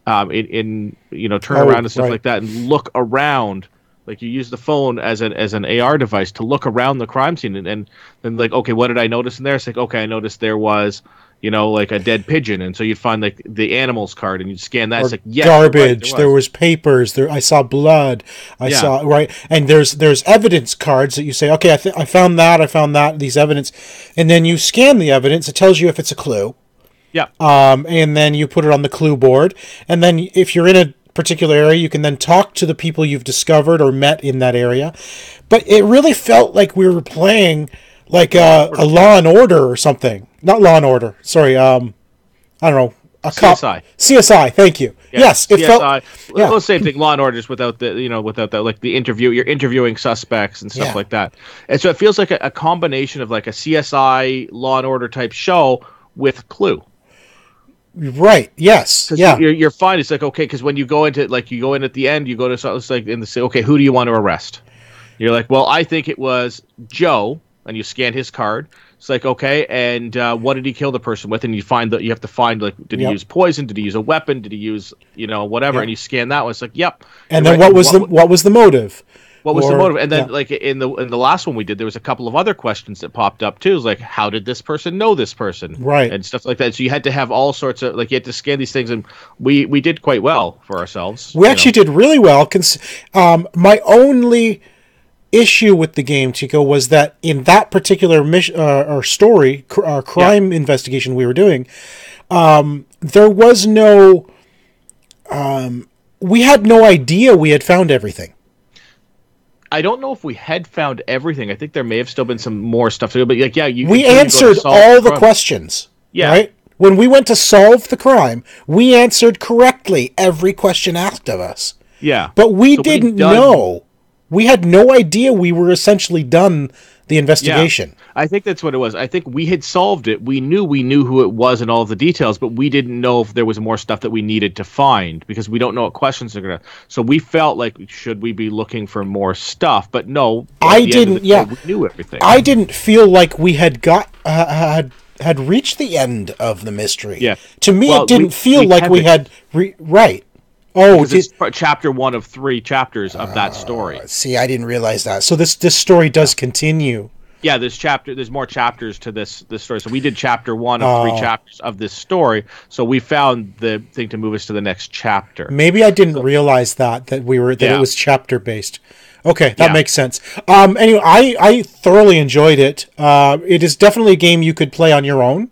turn around and stuff
right.
like that, and look around. Like, you use the phone as an AR device to look around the crime scene, and then, like, okay, what did I notice in there? It's like, okay, I noticed there was, like a dead pigeon, and so you'd find like the animals card, and you'd scan that.
Or
It's like, yes,
garbage.
right,
there was papers. There, I saw blood. I saw right, and there's evidence cards that you say, okay, I found that. I found that. These evidence, and then you scan the evidence. It tells you if it's a clue.
Yeah.
And then you put it on the clue board, and then if you're in a particular area, you can then talk to the people you've discovered or met in that area. But it really felt like we were playing like a Law and Order or something. Not Law and Order. Sorry. I don't know. A
CSI.
CSI. Thank you.
Yeah,
yes, it
CSI.
felt. Yeah.
Well, same thing. Law and Order, just without that, like the interview. You're interviewing suspects and stuff like that, and so it feels like a combination of like a CSI Law and Order type show with Clue.
Right. Yes. Yeah.
You're fine. It's like, okay, because when you go into you go in at the end, you go to something. It's like in the say, okay, who do you want to arrest? You're like, well, I think it was Joe, and you scan his card. It's like, okay, and what did he kill the person with? And you have to find like, did he use poison? Did he use a weapon? Did he use whatever?
Yep.
And you scan that one. It's like, yep.
And then what was the motive?
What was the motive? And then like in the last one we did, there was a couple of other questions that popped up too. It was like, how did this person know this person?
Right.
And stuff like that. So you had to have all sorts of you had to scan these things, and we did quite well for ourselves.
We actually did really well. My only issue with the game, Chico, was that in that particular mission or story, crime investigation we were doing, there was no. We had no idea we had found everything.
I don't know if we had found everything. I think there may have still been some more stuff to do, but
we answered all the questions.
Yeah.
Right? When we went to solve the crime, we answered correctly every question asked of us.
Yeah.
But we didn't know. We had no idea we were essentially done the investigation.
Yeah. I think that's what it was. I think we had solved it. We knew who it was and all of the details, but we didn't know if there was more stuff that we needed to find because we don't know what questions they're going to. So we felt like, should we be looking for more stuff? But no,
I didn't.
We knew everything.
I didn't feel like we had had reached the end of the mystery.
Yeah.
To me, it didn't feel like we had. Right. Oh,
it's chapter 1 of 3 chapters of that story.
See, I didn't realize that. So this story does continue.
Yeah, there's more chapters to this story. So we did chapter 1 of 3 chapters of this story. So we found the thing to move us to the next chapter.
Maybe I didn't realize that it was chapter based. Okay, that makes sense. Anyway, I thoroughly enjoyed it. It is definitely a game you could play on your own.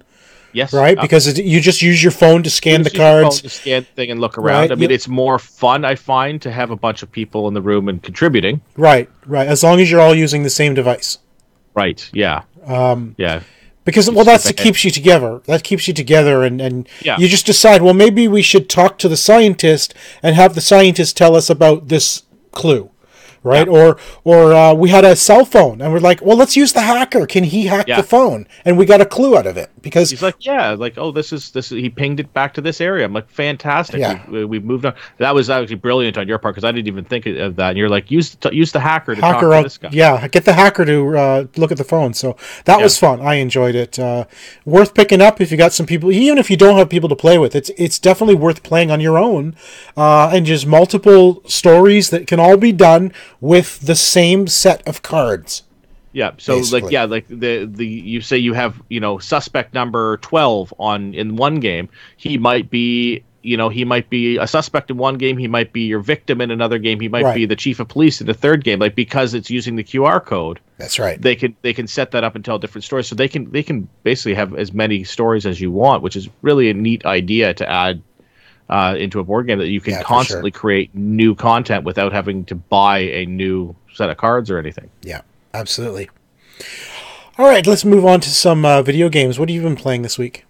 Yes.
Right? Because you just use your phone to scan the cards.
To scan the thing and look around. Right. I mean, it's more fun, I find, to have a bunch of people in the room and contributing.
Right. As long as you're all using the same device.
Right, yeah. Yeah.
Because, that keeps you together. That keeps you together, and you just decide, well, maybe we should talk to the scientist and have the scientist tell us about this clue. Right? Yeah. Or we had a cell phone, and we're like, well, let's use the hacker. Can he hack the phone? And we got a clue out of it. Because
he's like, this is he pinged it back to this area. I'm like, fantastic.
Yeah.
We've moved on. That was actually brilliant on your part, because I didn't even think of that. And you're like, use the hacker to talk to this guy.
Yeah, get the hacker to look at the phone. So that was fun. I enjoyed it. Worth picking up if you got some people, even if you don't have people to play with. It's definitely worth playing on your own, and just multiple stories that can all be done with the same set of cards.
Yeah. So
basically.
like the you say you have suspect number 12 in one game. He might be a suspect in one game. He might be your victim in another game. He might be the chief of police in the third game. Like, because it's using the QR code.
That's right.
They can set that up and tell different stories. So they can basically have as many stories as you want, which is really a neat idea to add into a board game, that you can constantly create new content without having to buy a new set of cards or anything.
Yeah, absolutely. All right, let's move on to some video games. What have you been playing this week?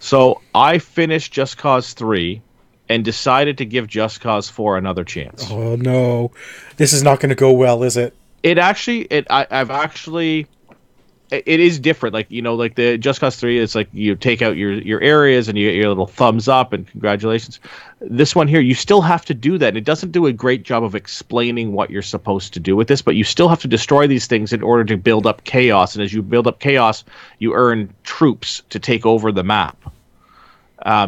So I finished Just Cause 3 and decided to give Just Cause 4 another chance.
Oh no, this is not going to go well, is it?
It is different. Like, like the Just Cause 3 is like you take out your areas and you get your little thumbs up and congratulations. This one here, you still have to do that. And it doesn't do a great job of explaining what you're supposed to do with this, but you still have to destroy these things in order to build up chaos. And as you build up chaos, you earn troops to take over the map.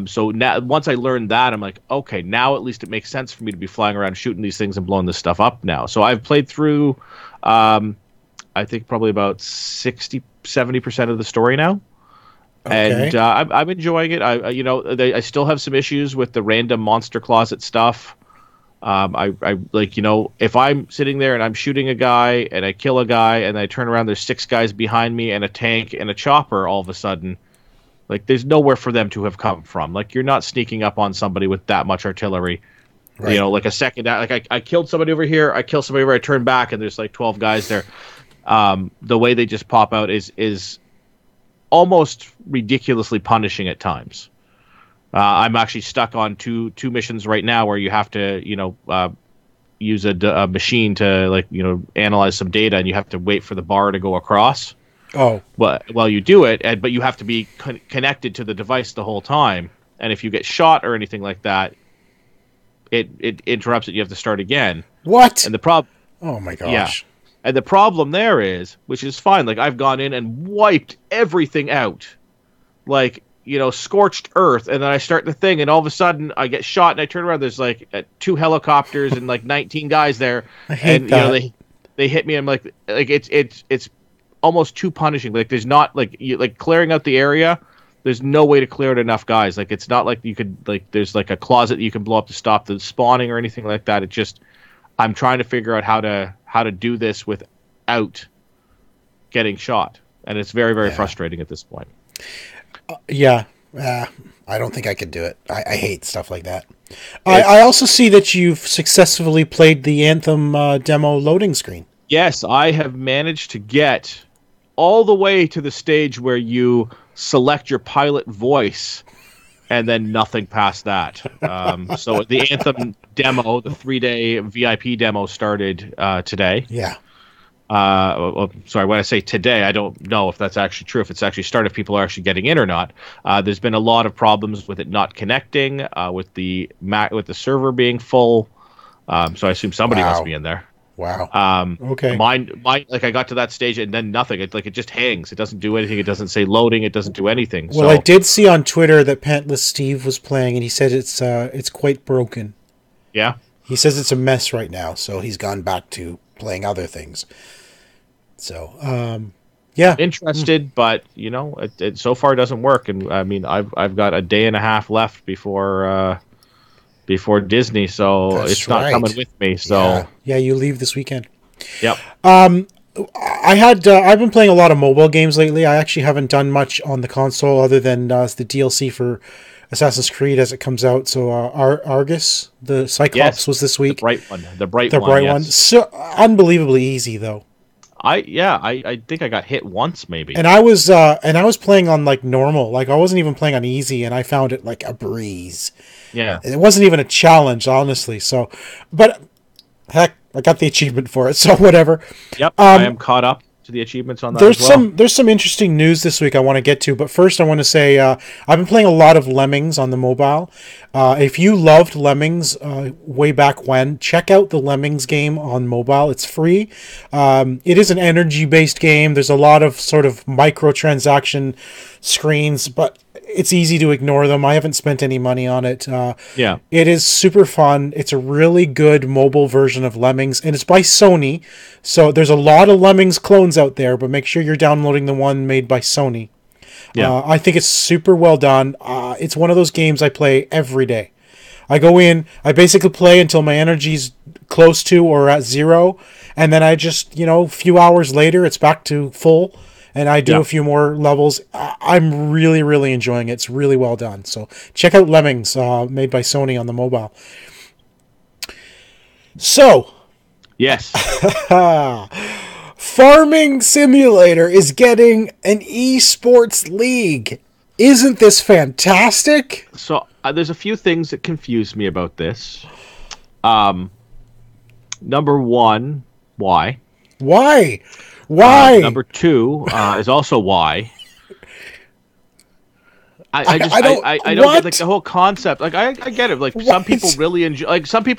So now, once I learned that, I'm like, okay, now at least it makes sense for me to be flying around shooting these things and blowing this stuff up now. So I've played through, I think probably about 60-70% of the story now.
Okay.
And I'm enjoying it. I still have some issues with the random monster closet stuff. I like, if I'm sitting there and I'm shooting a guy and I kill a guy and I turn around, there's 6 guys behind me and a tank and a chopper all of a sudden. Like, there's nowhere for them to have come from. Like, you're not sneaking up on somebody with that much artillery.
Right.
Like a second. Like, I killed somebody over here. I killed somebody over. I turn back and there's like 12 guys there. The way they just pop out is almost ridiculously punishing at times. I'm actually stuck on two missions right now where you have to, use a machine to, like, analyze some data, and you have to wait for the bar to go across.
Oh.
Well, you do it, but you have to be connected to the device the whole time. And if you get shot or anything like that, it interrupts it. You have to start again.
What?
And the problem.
Oh my gosh.
Yeah. And the problem there is, which is fine, like, I've gone in and wiped everything out. Like, scorched earth, and then I start the thing, and all of a sudden I get shot, and I turn around, there's like 2 helicopters and like 19 guys there.
I hate
and
that.
They hit me. I'm like it's almost too punishing. Like, there's not like clearing out the area. There's no way to clear out enough guys. Like, it's not like you could, like, there's like a closet that you can blow up to stop the spawning or anything like that. It just, I'm trying to figure out how to do this without getting shot, and it's very, very frustrating at this point.
Yeah. I don't think I could do it. I hate stuff like that. I also see that you've successfully played the Anthem demo loading screen.
Yes, I have managed to get all the way to the stage where you select your pilot voice, and then nothing past that. So the Anthem demo, the 3-day VIP demo, started today.
Yeah.
Sorry, when I say today, I don't know if that's actually true, if it's actually started, if people are actually getting in or not. There's been a lot of problems with it not connecting, with the server being full. So I assume somebody must be in there.
Wow. Okay.
Mine, like, I got to that stage and then nothing. It just hangs. It doesn't do anything. It doesn't say loading. It doesn't do anything.
Well, I did see on Twitter that Pantless Steve was playing, and he said it's quite broken.
Yeah.
He says it's a mess right now, so he's gone back to playing other things. So, yeah.
Interested, but it so far doesn't work. And I mean, I've got a day and a half left before Disney, so
That's
it's not
right.
coming with me. So
yeah, you leave this weekend.
Yep.
I've been playing a lot of mobile games lately. I actually haven't done much on the console other than the DLC for Assassin's Creed as it comes out. So Argus, the Cyclops, was this week.
The bright one. Yes.
So unbelievably easy though.
I think I got hit once maybe.
And I was playing on like normal. Like, I wasn't even playing on easy, and I found it like a breeze.
Yeah.
It wasn't even a challenge, honestly. So, but heck, I got the achievement for it, so whatever.
Yep. I am caught up to the achievements on that
There's
as well.
there's some interesting news this week I want to get to, but first I want to say I've been playing a lot of Lemmings on the mobile. If you loved Lemmings way back when, check out the Lemmings game on mobile. It's free. It is an energy-based game. There's a lot of sort of microtransaction screens, but it's easy to ignore them. I haven't spent any money on it.
Yeah.
It is super fun. It's a really good mobile version of Lemmings, and it's by Sony. So there's a lot of Lemmings clones out there, but make sure you're downloading the one made by Sony.
Yeah.
I think it's super well done. It's one of those games I play every day. I go in, I basically play until my energy's close to or at 0, and then I just, a few hours later, it's back to full, and I do a few more levels. I'm really, really enjoying it. It's really well done. So check out Lemmings, made by Sony on the mobile. So,
Yes.
Farming Simulator is getting an esports league. Isn't this fantastic?
So there's a few things that confuse me about this. Number one, why?
Why? Why?
Number two is also why. I don't get like the whole concept. Like I get it. Like some people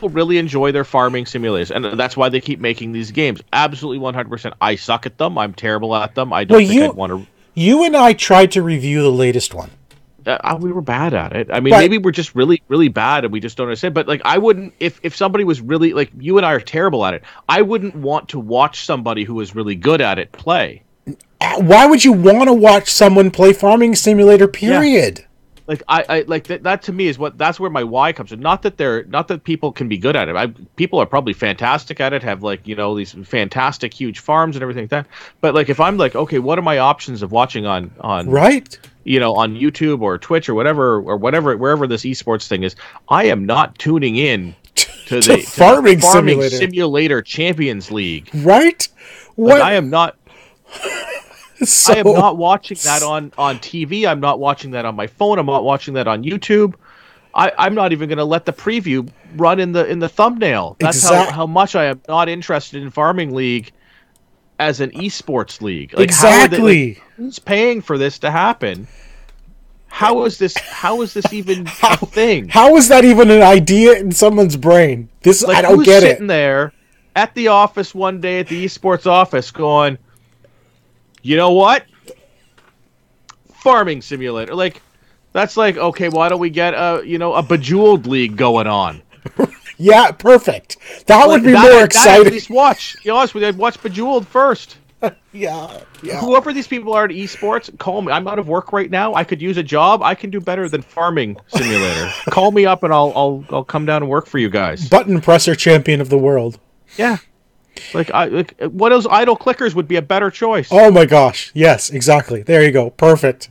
really enjoy their farming simulators, and that's why they keep making these games. Absolutely 100%. I suck at them. I'm terrible at them. I don't think I'd want to.
You and I tried to review the latest one.
We were bad at it. I mean, maybe we're just really, really bad and we just don't understand. But like, I wouldn't, if somebody was really, like, you and I are terrible at it, I wouldn't want to watch somebody who is really good at it play.
Why would you want to watch someone play Farming Simulator, period?
Yeah. Like, I like that to me is that's where my why comes in. Not that people can be good at it. People are probably fantastic at it, have like, you know, these fantastic huge farms and everything like that. But like, if I'm like, okay, what are my options of watching on
right?
You know, on YouTube or Twitch or whatever, wherever this esports thing is, I am not tuning in to the
Farming
Simulator Champions League.
Right? What?
Like, I am not.
So...
I am not watching that on TV. I'm not watching that on my phone. I'm not watching that on YouTube. I'm not even going to let the preview run in the thumbnail. That's how much I am not interested in Farming League as an esports league. Like,
exactly.
Who's paying for this to happen? How is this even a thing?
How is that even an idea in someone's brain? I don't get it.
Who's sitting there at the office one day at the esports office going, you know what? Farming Simulator. Like, that's like, okay, why don't we get a Bejeweled League going on?
Yeah, perfect. That would be more exciting.
At least watch. You know, we'd watch Bejeweled first.
Yeah.
Whoever these people are at esports, call me. I'm out of work right now. I could use a job. I can do better than Farming Simulator. Call me up and I'll come down and work for you guys.
Button presser champion of the world.
Yeah. Like what else? Idle clickers would be a better choice.
Oh my gosh! Yes, exactly. There you go. Perfect.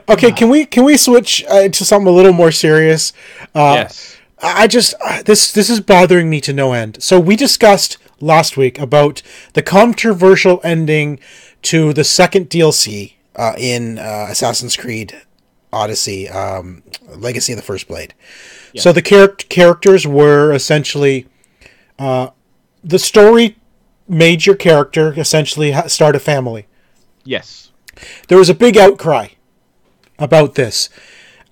Okay, can we switch to something a little more serious?
Yes.
I just this is bothering me to no end. So we discussed last week about the controversial ending to the second DLC in Assassin's Creed Odyssey, Legacy of the First Blade. Yes. So the characters were essentially. The story made your character essentially start a family.
Yes.
There was a big outcry about this.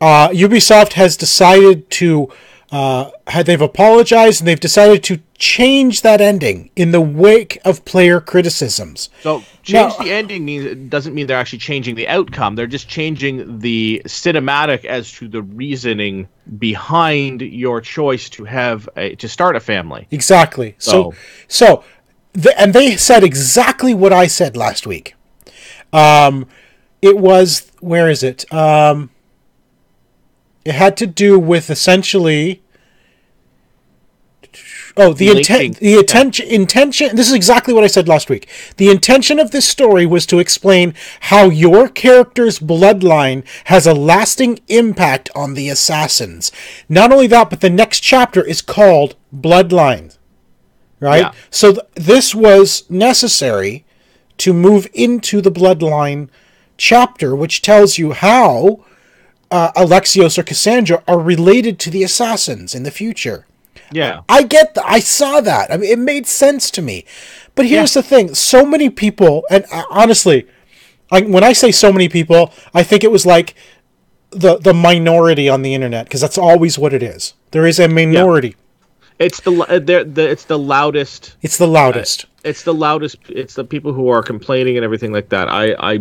Ubisoft has decided to, they've apologized and they've decided to change that ending in the wake of player criticisms.
So change the ending doesn't mean they're actually changing the outcome. They're just changing the cinematic as to the reasoning behind your choice to start a family.
Exactly. So and they said exactly what I said last week. It was, where is it? It had to do with essentially. Oh, the intention. This is exactly what I said last week. The intention of this story was to explain how your character's bloodline has a lasting impact on the assassins. Not only that, but the next chapter is called Bloodline. Right? Yeah. So this was necessary to move into the Bloodline chapter, which tells you how Alexios or Cassandra are related to the assassins in the future.
Yeah.
I get that. I saw that. I mean, it made sense to me. But here's the thing. So many people, and honestly, when I say so many people, I think it was like the minority on the internet, because that's always what it is. There is a minority.
Yeah. It's the loudest.
It's the loudest.
It's the loudest. It's the people who are complaining and everything like that. I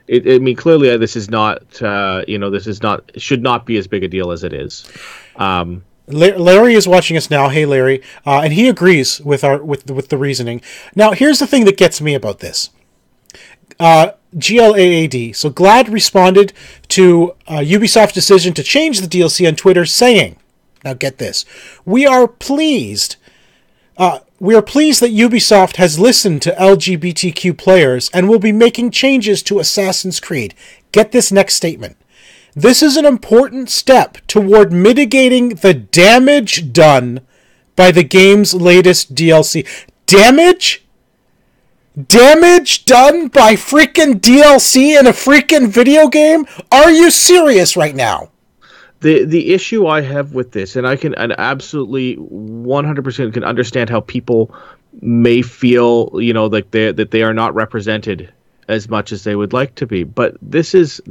mean, clearly, this is not. Should not be as big a deal as it is.
Larry is watching us now. Hey, Larry, and he agrees with the reasoning. Now, here's the thing that gets me about this. GLAAD. So GLAD responded to Ubisoft's decision to change the DLC on Twitter, saying, "Now get this: we are pleased that Ubisoft has listened to LGBTQ players and will be making changes to Assassin's Creed." Get this next statement. "This is an important step toward mitigating the damage done by the game's latest DLC." Damage? Damage done by freaking DLC in a freaking video game? Are you serious right now?
The issue I have with this, and I can absolutely 100% can understand how people may feel, like that they are not represented as much as they would like to be. But this is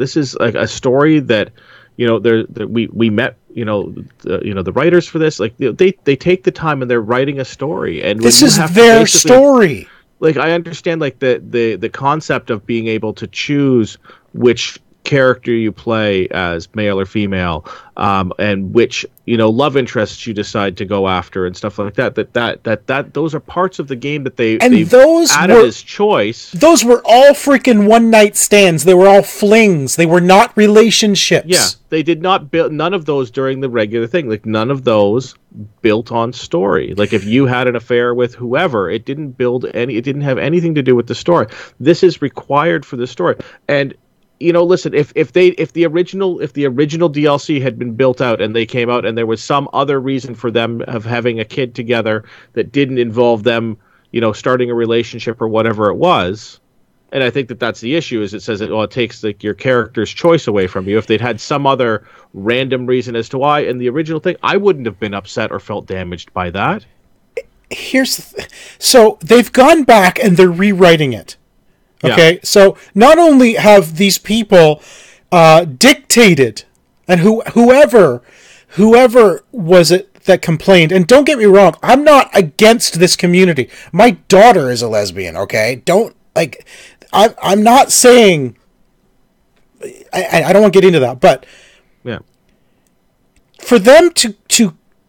like a story that, we met, the writers for this, like they take the time and they're writing a story, and
this is their story.
Like, I understand, like the concept of being able to choose which character you play as male or female, and which love interests you decide to go after and stuff like that. That those are parts of the game that they've added as choice.
Those were all freaking one night stands. They were all flings. They were not relationships.
Yeah, they did not build none of those during the regular thing. Like, none of those built on story. Like, if you had an affair with whoever, it didn't have anything to do with the story. This is required for the story. And listen, if the original DLC had been built out and they came out and there was some other reason for them of having a kid together that didn't involve them, starting a relationship or whatever it was, and I think that's the issue, is it says that, it takes like your character's choice away from you. If they'd had some other random reason as to why in the original thing, I wouldn't have been upset or felt damaged by that.
So they've gone back and they're rewriting it. Okay, so not only have these people dictated, and whoever was it that complained, and don't get me wrong, I'm not against this community. My daughter is a lesbian. Okay, I'm not saying. I don't want to get into that, but
yeah,
for them to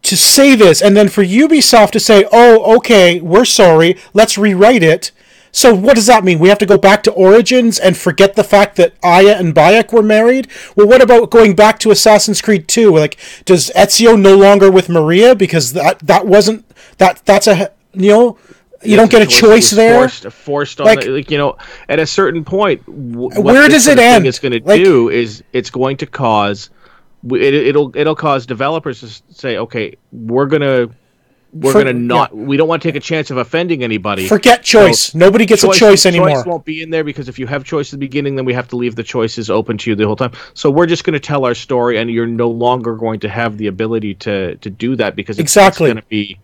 say this, and then for Ubisoft to say, "Oh, okay, we're sorry, let's rewrite it." So what does that mean? We have to go back to Origins and forget the fact that Aya and Bayek were married? Well, what about going back to Assassin's Creed 2? Like, does Ezio no longer with Maria? Because that's a, you don't get a choice there.
Forced on, at a certain point,
where does it end?
It's going to do is it's going to cause, it'll cause developers to say, okay, we don't want to take a chance of offending anybody.
Forget choice. So nobody gets a choice anymore.
Choice won't be in there, because if you have choice at the beginning, then we have to leave the choices open to you the whole time. So we're just going to tell our story, and you're no longer going to have the ability to do that, because it's going to be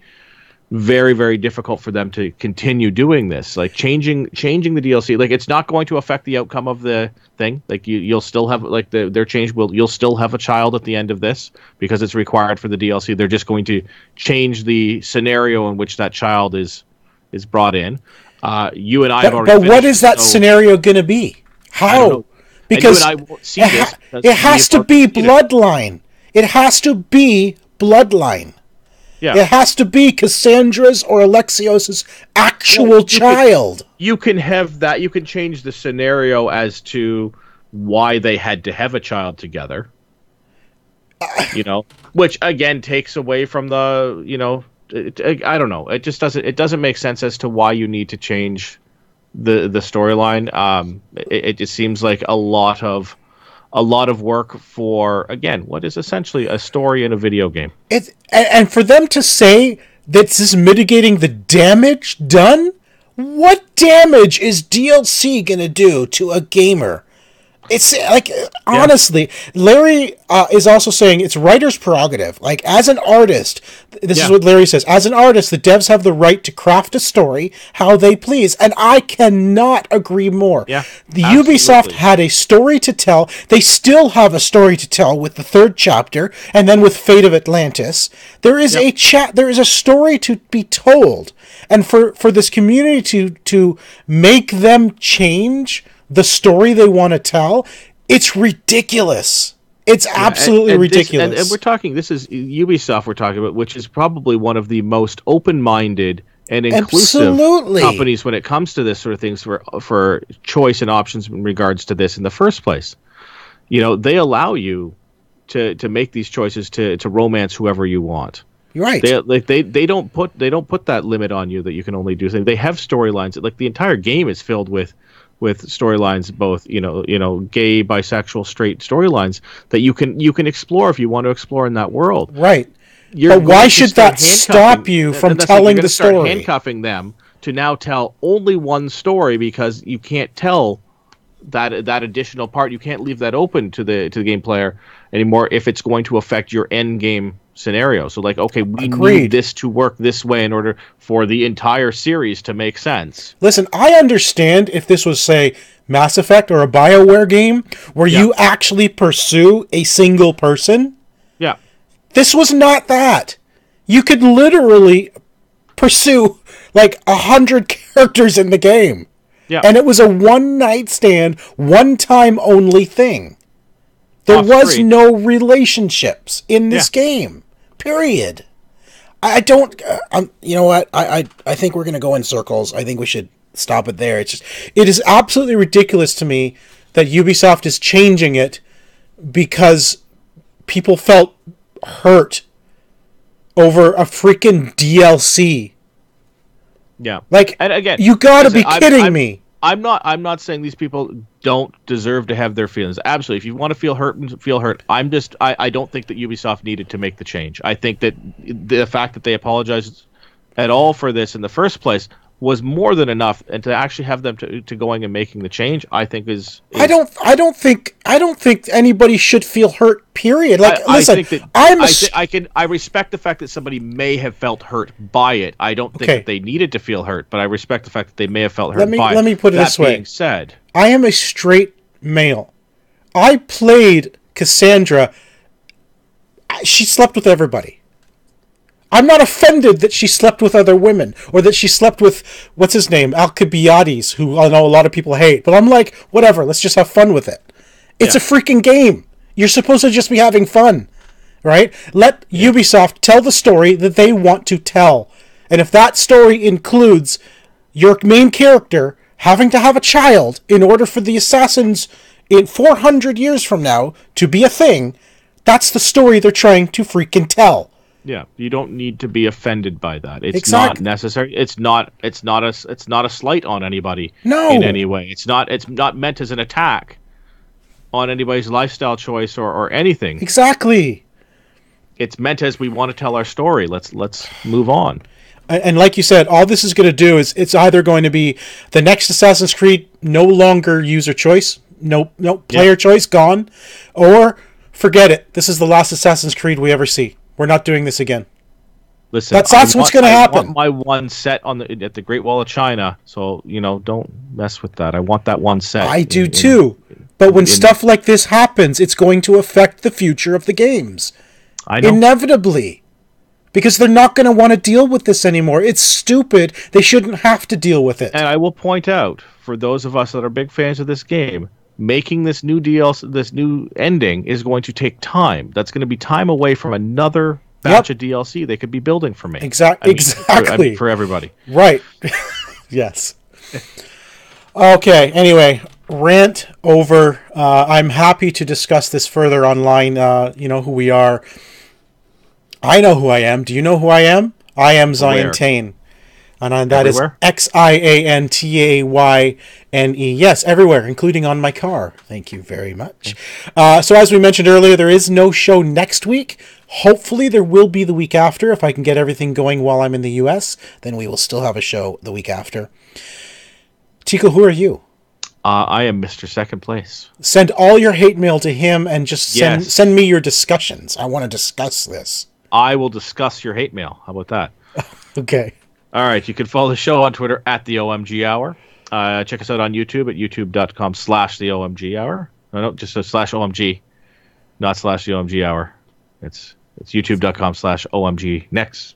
very, very difficult for them to continue doing this. Like, changing the DLC, like, it's not going to affect the outcome of the thing. Like, you'll still have, like, their change you'll still have a child at the end of this, because it's required for the DLC. They're just going to change the scenario in which that child is brought in. You and I have already.
But what is that scenario going to be? How? Because it has to be bloodline. It has to be bloodline.
Yeah.
It has to be Cassandra's or Alexios' actual child.
You can have that. You can change the scenario as to why they had to have a child together. Which again takes away from the, I don't know. It just doesn't make sense as to why you need to change the storyline. It just seems like a lot of work for, again, what is essentially a story in a video game.
And for them to say that this is mitigating the damage done? What damage is DLC going to do to a gamer? It's like, honestly, Larry is also saying it's writer's prerogative. Like, as an artist, this is what Larry says, as an artist, the devs have the right to craft a story how they please. And I cannot agree more.
Yeah,
the Ubisoft had a story to tell. They still have a story to tell with the third chapter, and then with Fate of Atlantis. There is there is a story to be told. And for this community to make them change the story they want to tell, it's ridiculous. It's absolutely ridiculous.
And we're talking, this is Ubisoft we're talking about, which is probably one of the most open-minded and inclusive companies when it comes to this sort of things for choice and options in regards to this in the first place. They allow you to make these choices to romance whoever you want.
You're right.
They don't put that limit on you that you can only do things. They have storylines. Like, the entire game is filled with storylines, both gay, bisexual, straight storylines that you can explore if you want to explore in that world.
Right. But why should that stop you from telling the story?
Handcuffing them to now tell only one story because you can't tell that additional part. You can't leave that open to the game player anymore if it's going to affect your end game scenario. So like, okay, we need this to work this way in order for the entire series to make sense.
Listen, I understand if this was, say, Mass Effect or a BioWare game where you actually pursue a single person.
Yeah.
This was not that. You could literally pursue like 100 characters in the game.
Yeah.
And it was a one-night stand, one-time only thing. There was no relationships in this game. Period. I don't... you know what? I think we're going to go in circles. I think we should stop it there. It is absolutely ridiculous to me that Ubisoft is changing it because people felt hurt over a freaking DLC.
Yeah.
Like,
and again,
you gotta be kidding me.
I'm not saying these people don't deserve to have their feelings. Absolutely. If you want to feel hurt, feel hurt. I don't think that Ubisoft needed to make the change. I think that the fact that they apologized at all for this in the first place was more than enough, and to actually have them to going and making the change, I think is I don't think anybody should feel hurt. Period. Like, listen, I respect the fact that somebody may have felt hurt by it. I don't think that they needed to feel hurt, but I respect the fact that they may have felt hurt by it.
Let me put it this way.
That being said,
I am a straight male. I played Cassandra. She slept with everybody. I'm not offended that she slept with other women, or that she slept with, what's his name, Alcibiades, who I know a lot of people hate. But I'm like, whatever, let's just have fun with it. It's a freaking game. You're supposed to just be having fun, right? Let Ubisoft tell the story that they want to tell. And if that story includes your main character having to have a child in order for the assassins in 400 years from now to be a thing, that's the story they're trying to freaking tell.
Yeah, you don't need to be offended by that. It's not necessary. It's not a slight on anybody in any way. It's not meant as an attack on anybody's lifestyle choice or anything.
Exactly.
It's meant as we want to tell our story. Let's move on.
And like you said, all this is going to do is it's either going to be the next Assassin's Creed, no longer user choice, no player choice, gone, or forget it. This is the last Assassin's Creed we ever see. We're not doing this again.
Listen,
that's what's going to happen.
I want my one set at the Great Wall of China, so don't mess with that. I want that one set.
I do too. But when stuff like this happens, it's going to affect the future of the games.
I know.
Inevitably. Because they're not going to want to deal with this anymore. It's stupid. They shouldn't have to deal with it.
And I will point out, for those of us that are big fans of this game, making this new DLC, this new ending, is going to take time. That's going to be time away from another batch of DLC they could be building for me.
Exactly.
For everybody.
Right. Yes. Okay, anyway, rant over. I'm happy to discuss this further online. You know who we are. I know who I am. Do you know who I am? I am Zion Tane. And that everywhere? Is XIANTAYNE. Yes, everywhere, including on my car. Thank you very much. So as we mentioned earlier, there is no show next week. Hopefully there will be the week after. If I can get everything going while I'm in the U.S., then we will still have a show the week after. Tico, who are you?
I am Mr. Second Place.
Send all your hate mail to him and just send me your discussions. I want to discuss this.
I will discuss your hate mail. How about that?
Okay.
All right, you can follow the show on Twitter at the OMG Hour. Check us out on YouTube at youtube.com/the OMG Hour. No, just /OMG, not /the OMG Hour. It's youtube.com/OMG Nexus.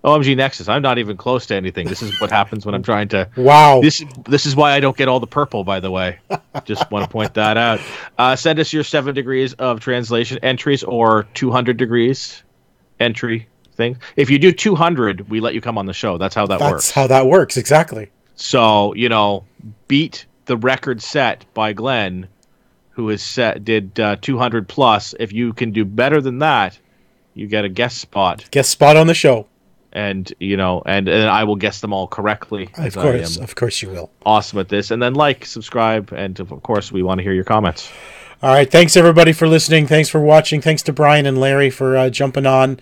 OMG Nexus. I'm not even close to anything. This is what happens when I'm trying to.
Wow.
This is why I don't get all the purple, by the way. Just want to point that out. Send us your 7 degrees of translation entries or 200 degrees entry thing. If you do 200, we let you come on the show. That's how that works.
That's how that works, exactly.
So, beat the record set by Glenn, who did 200 plus. If you can do better than that, you get a guest spot.
Guest spot on the show.
And, and I will guess them all correctly.
Of course you will.
Awesome at this. And then subscribe, and of course, we want to hear your comments.
All right. Thanks, everybody, for listening. Thanks for watching. Thanks to Brian and Larry for jumping on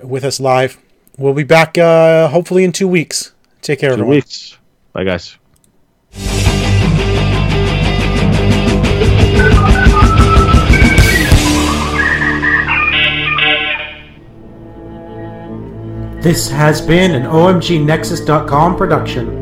with us live. We'll be back hopefully in 2 weeks. Take care,
2
everyone.
weeks. Bye, guys.
This has been an OMGNexus.com production.